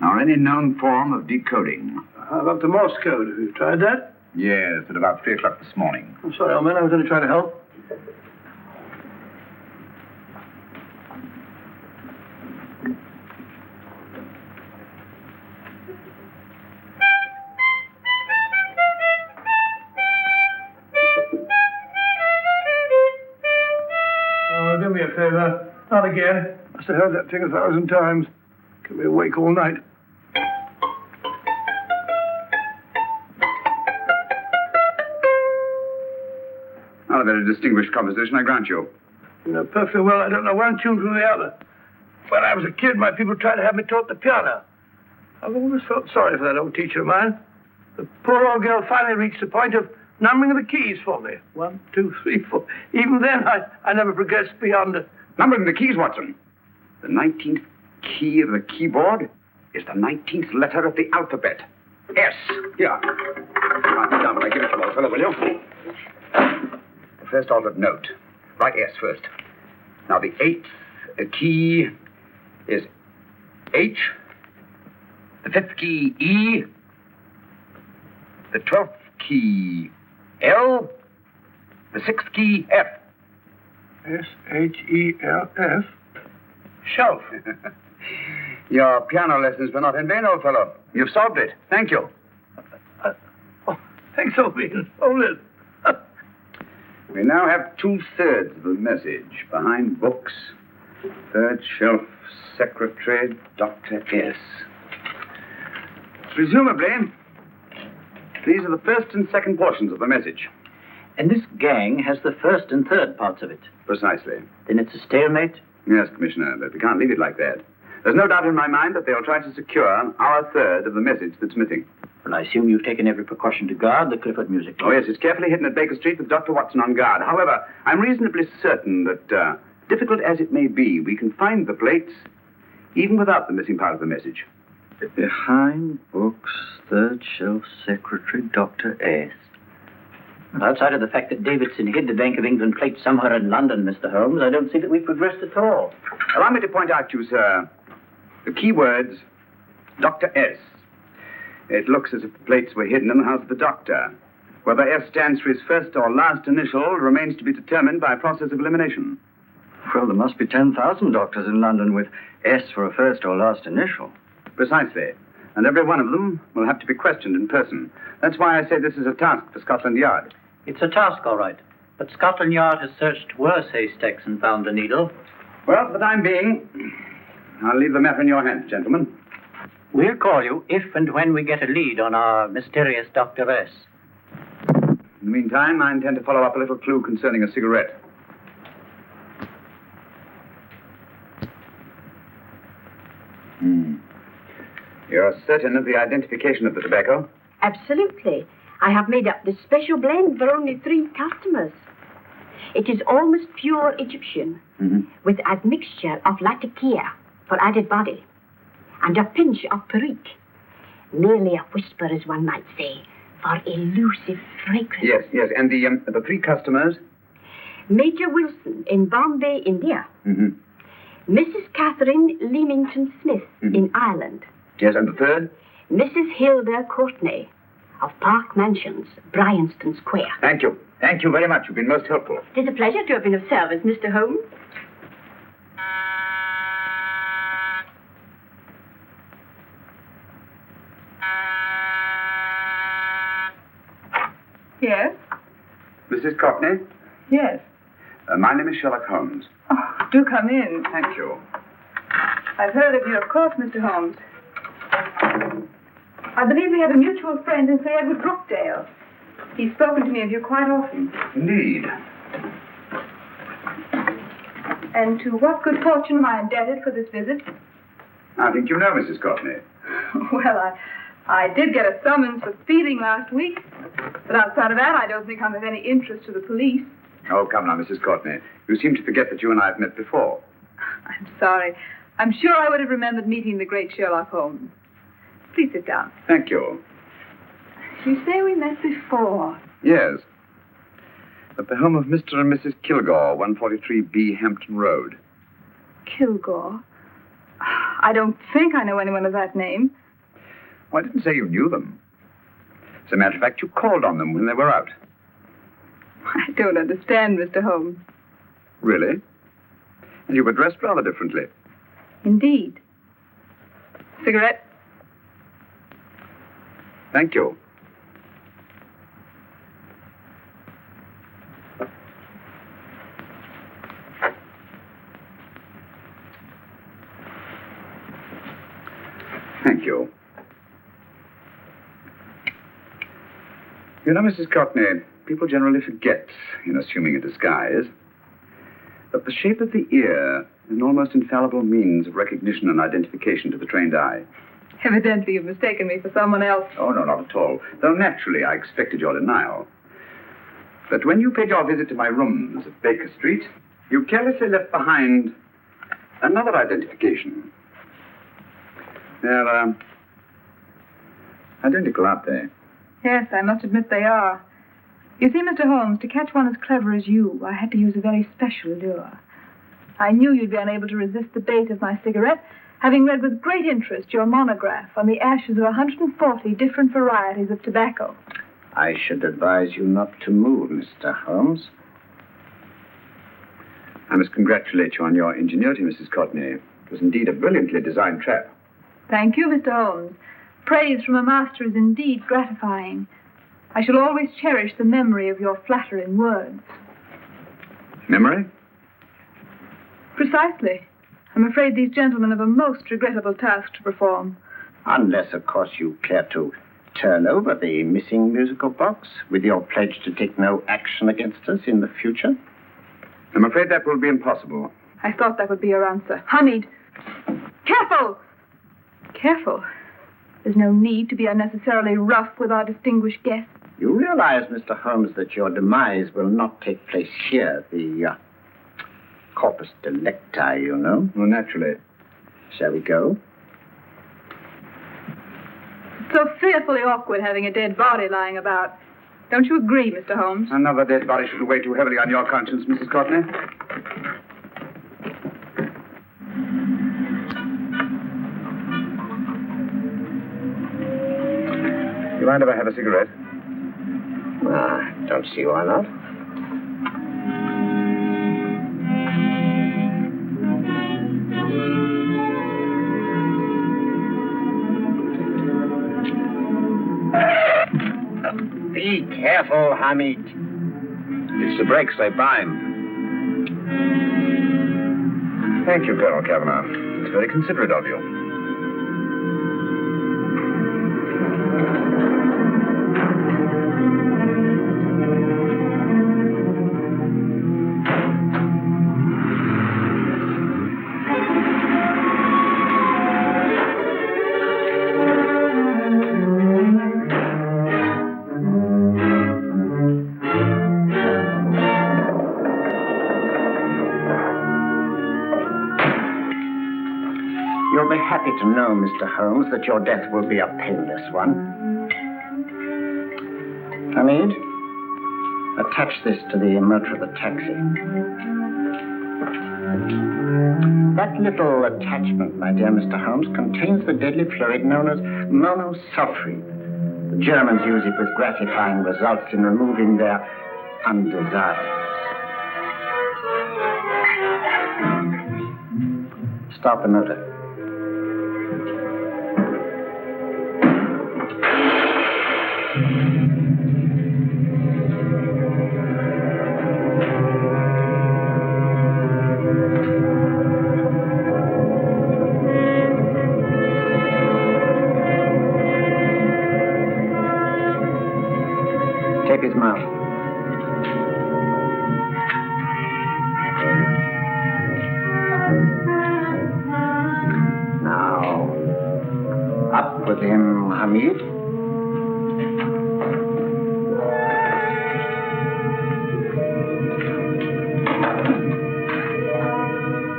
nor any known form of decoding. How about the Morse code? Have you tried that? Yes, at about 3 o'clock this morning. I'm sorry, old man. I was only trying to help. Oh, do me a favor. Not again. Must have heard that thing 1,000 times. Kept me awake all night. Not a very distinguished composition, I grant you. You know perfectly well I don't know one tune from the other. When I was a kid, my people tried to have me taught the piano. I've always felt sorry for that old teacher of mine. The poor old girl finally reached the point of numbering the keys for me. 1, 2, 3, 4. Even then, I never progressed beyond it. Numbering the keys, Watson. The 19th key of the keyboard is the 19th letter of the alphabet. S. Here. Write it down when I give it to you, old fellow, will you? The first alternate note. Write S first. Now, the 8th key is H. The 5th key, E. The 12th key, L. The 6th key, F. S-H-E-L-F. Shelf. Your piano lessons were not in vain, old fellow. You've solved it. Thank you. Thanks, old man. Hold it. We now have 2/3 of the message. Behind books, third shelf, secretary, Dr. S. Presumably, these are the first and second portions of the message. And this gang has the first and third parts of it. Precisely. Then it's a stalemate? Yes, Commissioner, but we can't leave it like that. There's no doubt in my mind that they'll try to secure our third of the message that's missing. Well, I assume you've taken every precaution to guard the Clifford music. Oh, yes, it's carefully hidden at Baker Street with Dr. Watson on guard. However, I'm reasonably certain that, difficult as it may be, we can find the plates even without the missing part of the message. Behind books, third shelf, secretary, Dr. S. Outside of the fact that Davidson hid the Bank of England plate somewhere in London, Mr. Holmes, I don't see that we've progressed at all. Allow me to point out to you, sir, the key words, Dr. S. It looks as if the plates were hidden in the house of the doctor. Whether S stands for his first or last initial remains to be determined by a process of elimination. Well, there must be 10,000 doctors in London with S for a first or last initial. Precisely. And every one of them will have to be questioned in person. That's why I say this is a task for Scotland Yard. It's a task, all right. But Scotland Yard has searched worse haystacks and found the needle. Well, for the time being, I'll leave the matter in your hands, gentlemen. We'll call you if and when we get a lead on our mysterious Dr. S. In the meantime, I intend to follow up a little clue concerning a cigarette. You're certain of the identification of the tobacco? Absolutely. I have made up this special blend for only 3 customers. It is almost pure Egyptian, with admixture of latakia for added body, and a pinch of perique. Merely a whisper, as one might say, for elusive fragrance. Yes. And the 3 customers? Major Wilson in Bombay, India. Mrs. Catherine Leamington Smith in Ireland. Yes, and the 3rd? Mrs. Hilda Courtney of Park Mansions, Bryanston Square. Thank you. Thank you very much. You've been most helpful. It is a pleasure to have been of service, Mr. Holmes. Yes? Mrs. Courtney? Yes. My name is Sherlock Holmes. Oh, do come in. Thank you. I've heard of you, of course, Mr. Holmes. I believe we have a mutual friend in Sir Edward Brookdale. He's spoken to me of you quite often. Indeed. And to what good fortune am I indebted for this visit? I think you know Mrs. Courtney. Well, I did get a summons for stealing last week. But outside of that, I don't think I'm of any interest to the police. Oh, come now, Mrs. Courtney. You seem to forget that you and I have met before. I'm sorry. I'm sure I would have remembered meeting the great Sherlock Holmes. Please sit down. Thank you. You say we met before? Yes. At the home of Mr. and Mrs. Kilgore, 143B Hampton Road. Kilgore? I don't think I know anyone of that name. Well, I didn't say you knew them. As a matter of fact, you called on them when they were out. I don't understand, Mr. Holmes. Really? And you were dressed rather differently. Indeed. Cigarette? Thank you. Thank you. You know, Mrs. Courtney, people generally forget, in assuming a disguise, that the shape of the ear is an almost infallible means of recognition and identification to the trained eye. Evidently, you've mistaken me for someone else. Oh, no, not at all. Though naturally, I expected your denial. But when you paid your visit to my rooms at Baker Street, you carelessly left behind another identification. They're, identical, aren't they? Yes, I must admit they are. You see, Mr. Holmes, to catch one as clever as you, I had to use a very special lure. I knew you'd be unable to resist the bait of my cigarette, having read with great interest your monograph on the ashes of 140 different varieties of tobacco. I should advise you not to move, Mr. Holmes. I must congratulate you on your ingenuity, Mrs. Courtney. It was indeed a brilliantly designed trap. Thank you, Mr. Holmes. Praise from a master is indeed gratifying. I shall always cherish the memory of your flattering words. Memory? Precisely. I'm afraid these gentlemen have a most regrettable task to perform. Unless, of course, you care to turn over the missing musical box with your pledge to take no action against us in the future. I'm afraid that will be impossible. I thought that would be your answer. Hamid! Careful! Careful. There's no need to be unnecessarily rough with our distinguished guest. You realize, Mr. Holmes, that your demise will not take place here. The corpus delicti, you know. Well, naturally. Shall we go? It's so fearfully awkward having a dead body lying about. Don't you agree, Mr. Holmes? Another dead body shouldn't weigh too heavily on your conscience, Mrs. Courtney. You mind if I have a cigarette? Don't see why not. Be careful, Hamid. It's the brakes, they bind. Thank you, Colonel Kavanagh. It's very considerate of you. You'll be happy to know, Mr. Holmes, that your death will be a painless one. Hamid, attach this to the motor of the taxi. That little attachment, my dear Mr. Holmes, contains the deadly fluid known as monosulfide. The Germans use it with gratifying results in removing their undesirables. Start the motor. Tape his mouth. Now, up with him, Hamid.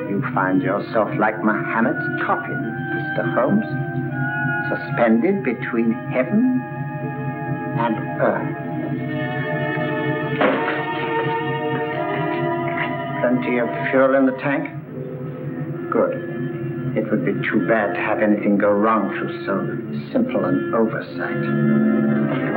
You find yourself like Muhammad's coffin, Mr. Holmes, suspended between heaven and earth. Plenty of fuel in the tank? Good. It would be too bad to have anything go wrong through so simple an oversight.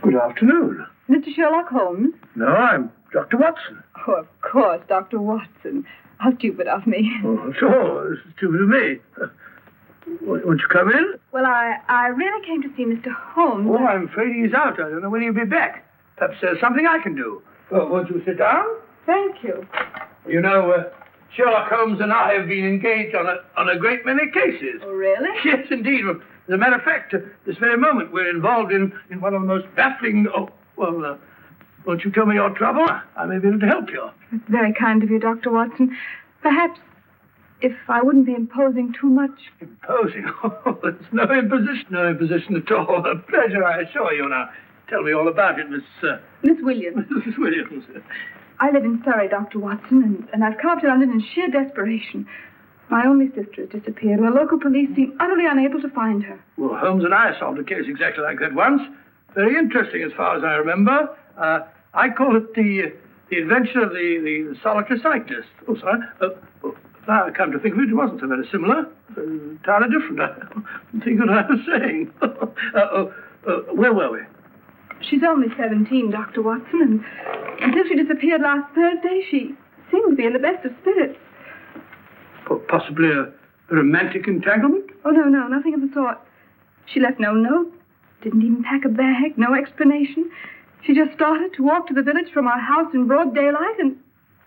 Good afternoon. Mr. Sherlock Holmes? No, I'm Dr. Watson. Oh, of course, Dr. Watson. How stupid of me. Oh, sure. This is stupid of me. Won't you come in? Well, I really came to see Mr. Holmes. Oh, I'm afraid he's out. I don't know when he'll be back. Perhaps there's something I can do. Won't you sit down? Thank you. You know, Sherlock Holmes and I have been engaged on a great many cases. Oh, really? Yes, indeed. As a matter of fact, this very moment we're involved in one of the most baffling... won't you tell me your trouble? I may be able to help you. It's very kind of you, Dr. Watson. Perhaps if I wouldn't be imposing too much. Imposing? Oh, it's no imposition at all. A pleasure, I assure you. Now, tell me all about it, Miss Williams. Mrs. Williams. I live in Surrey, Dr. Watson, and I've come up to London in sheer desperation. My only sister has disappeared, and the local police seem utterly unable to find her. Well, Holmes and I solved a case exactly like that once. Very interesting, as far as I remember. I call it the adventure of the solitary cyclist. Oh, sorry. Now I come to think of it, it wasn't so very similar. Entirely different. I don't think what I was saying. Where were we? She's only 17, Dr. Watson, and until she disappeared last Thursday, she seemed to be in the best of spirits. Possibly a romantic entanglement? Oh, no, nothing of the sort. She left no note, didn't even pack a bag, no explanation. She just started to walk to the village from our house in broad daylight and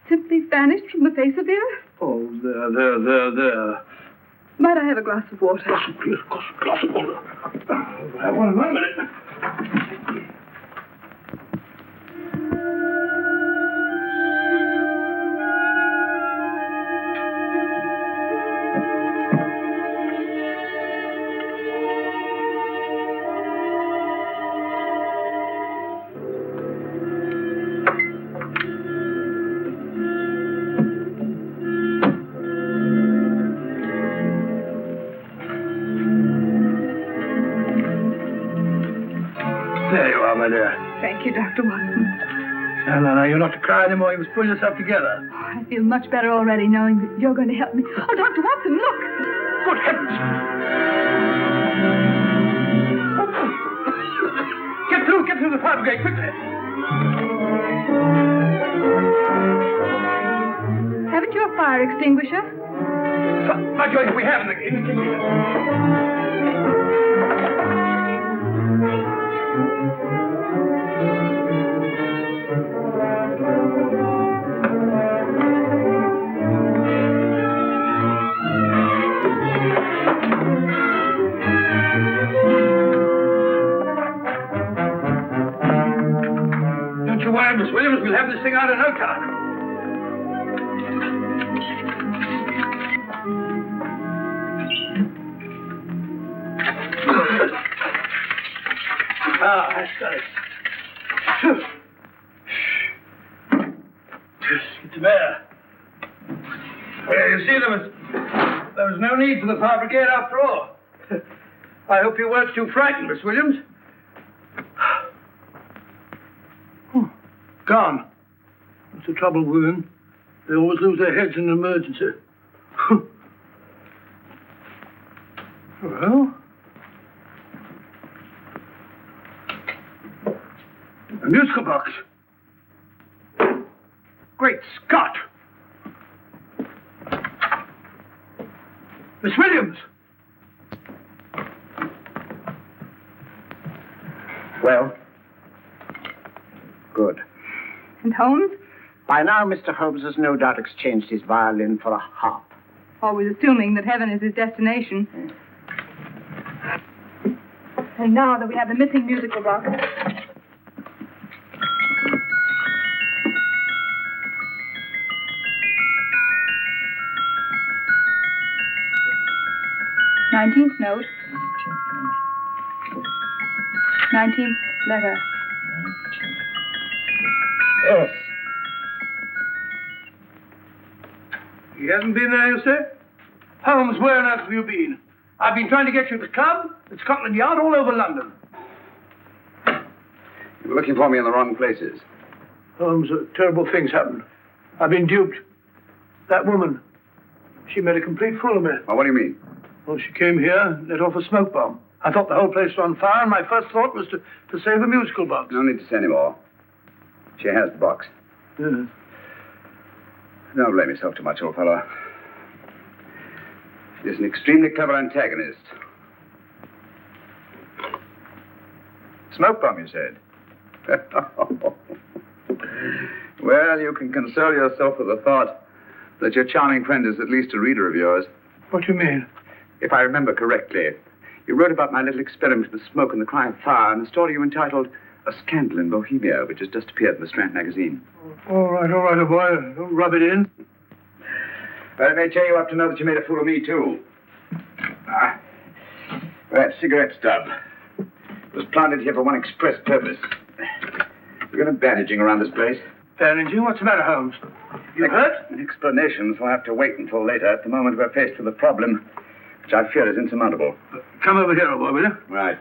simply vanished from the face of the earth. Oh, there. Might I have a glass of water? Yes, of course, a glass of water. I'll have one in a minute. There you are, my dear. Thank you, Dr. Watson. No, you're not to cry anymore. You must pull yourself together. Oh, I feel much better already knowing that you're going to help me. Oh, Dr. Watson, look! Good heavens! Get through the fire brigade, quickly! Haven't you a fire extinguisher? By George, we have in the kitchen. Don't you worry, Miss Williams. We'll have this thing out in no time. That's got it. Get to bear. Well, you see, there was no need for the fire brigade after all. I hope you weren't too frightened, Miss Williams. Gone. That's the trouble with women. They always lose their heads in an emergency. Well... a musical box. Well? Good. And Holmes? By now, Mr. Holmes has no doubt exchanged his violin for a harp. Always assuming that heaven is his destination. And now that we have the missing musical box. "19th note. 19th letter." Yes. He hasn't been there, you say? Holmes, where on earth have you been? I've been trying to get you at the club, at Scotland Yard, all over London. You were looking for me in the wrong places. Holmes, terrible things happened. I've been duped. That woman, she made a complete fool of me. Well, what do you mean? Well, she came here and let off a smoke bomb. I thought the whole place was on fire, and my first thought was to save the musical box. No need to say any more. She has the box. Yes. Don't blame yourself too much, old fellow. She's an extremely clever antagonist. Smoke bomb, you said? Well, you can console yourself with the thought that your charming friend is at least a reader of yours. What do you mean? If I remember correctly, you wrote about my little experiment with the smoke and the cry of fire in a story you entitled A Scandal in Bohemia, which has just appeared in the Strand magazine. All right, old boy. Don't rub it in. But it may cheer you up to know that you made a fool of me, too. That cigarette stub was planted here for one express purpose. We're going to bandaging around this place. Bandaging? What's the matter, Holmes? You hurt? Explanations will have to wait until later. At the moment, we're faced with a problem which I fear is insurmountable. Come over here, old boy, will you? Right.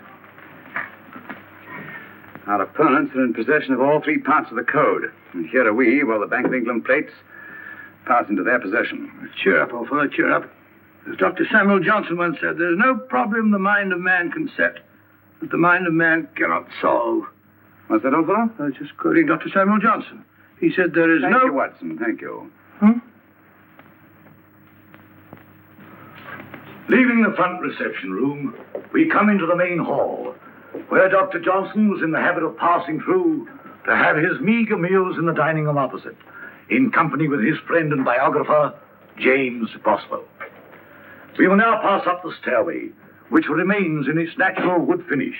Our opponents are in possession of all three parts of the code. And here are we, while the Bank of England plates pass into their possession. Cheer up, old fellow, cheer up. As Dr. Samuel Johnson once said, there's no problem the mind of man can set that the mind of man cannot solve. What's that, old fellow? I was just quoting Dr. Samuel Johnson. He said there is Thank you, Watson. Thank you. Leaving the front reception room, we come into the main hall, where Dr. Johnson was in the habit of passing through to have his meager meals in the dining room opposite, in company with his friend and biographer, James Boswell. We will now pass up the stairway, which remains in its natural wood finish,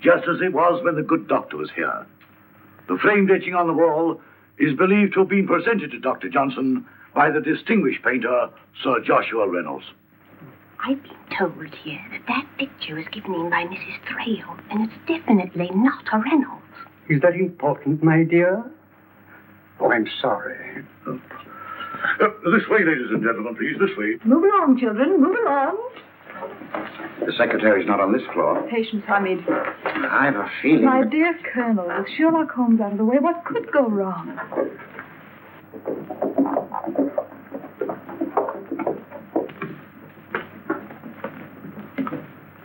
just as it was when the good doctor was here. The framed etching on the wall is believed to have been presented to Dr. Johnson by the distinguished painter, Sir Joshua Reynolds. I've been told here that picture was given in by Mrs. Thrale, and it's definitely not a Reynolds. Is that important, my dear? Oh, I'm sorry. This way, ladies and gentlemen, please, this way. Move along, children, move along. The secretary's not on this floor. Patience, Hamid. I've a feeling... My dear Colonel, with Sherlock Holmes out of the way, what could go wrong?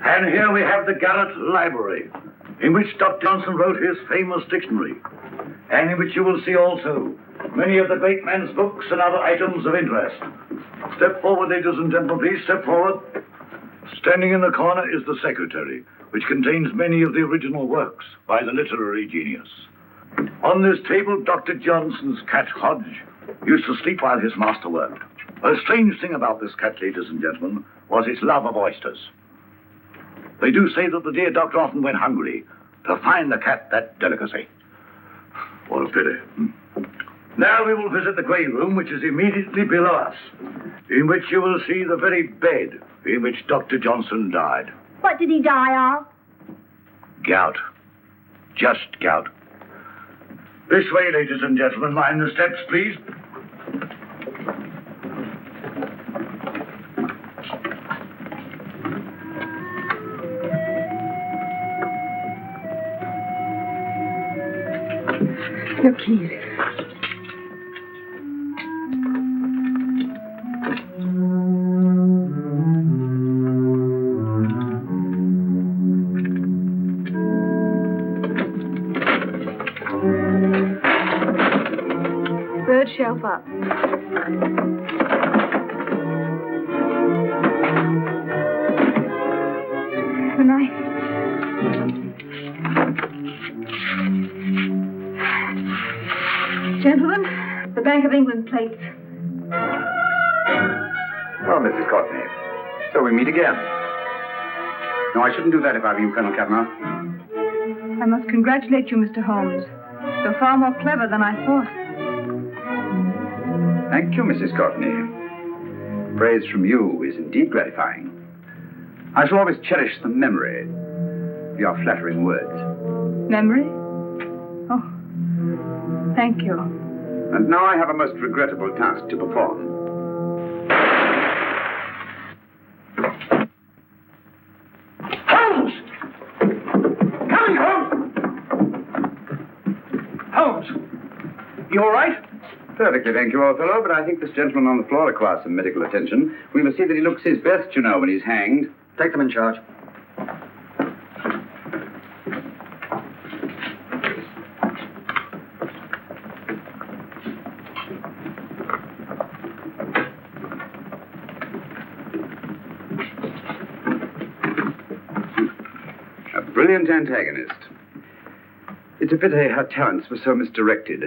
And here we have the Garrett Library, in which Dr. Johnson wrote his famous dictionary, and in which you will see also many of the great man's books and other items of interest. Step forward, ladies and gentlemen, please, step forward. Standing in the corner is the secretary, which contains many of the original works by the literary genius. On this table, Dr. Johnson's cat, Hodge, used to sleep while his master worked. A strange thing about this cat, ladies and gentlemen, was its love of oysters. They do say that the dear doctor often went hungry to find the cat that delicacy. What a pity. Now we will visit the grey room, which is immediately below us, in which you will see the very bed in which Dr. Johnson died. What did he die of? Gout. Just gout. This way, ladies and gentlemen. Mind the steps, please. Your keys. Third shelf up. The knife. Bank of England plates. Well, Mrs. Courtney, so we meet again. No, I shouldn't do that if I were you, Colonel Kavanagh. I must congratulate you, Mr. Holmes. You're far more clever than I thought. Thank you, Mrs. Courtney. Praise from you is indeed gratifying. I shall always cherish the memory of your flattering words. Memory? Oh, thank you. And now I have a most regrettable task to perform. Holmes! Coming, Holmes! Holmes! You all right? Perfectly, thank you, old fellow, but I think this gentleman on the floor requires some medical attention. We must see that he looks his best, you know, when he's hanged. Take them in charge. A brilliant antagonist. It's a pity her talents were so misdirected.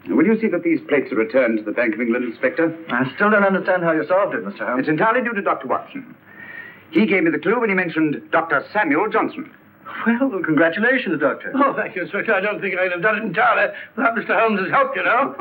Will you see that these plates are returned to the Bank of England, Inspector? I still don't understand how you solved it, Mr. Holmes. It's entirely due to Dr. Watson. He gave me the clue when he mentioned Dr. Samuel Johnson. Well, congratulations, Doctor. Oh, thank you, Inspector. I don't think I'd have done it entirely without Mr. Holmes' help, you know.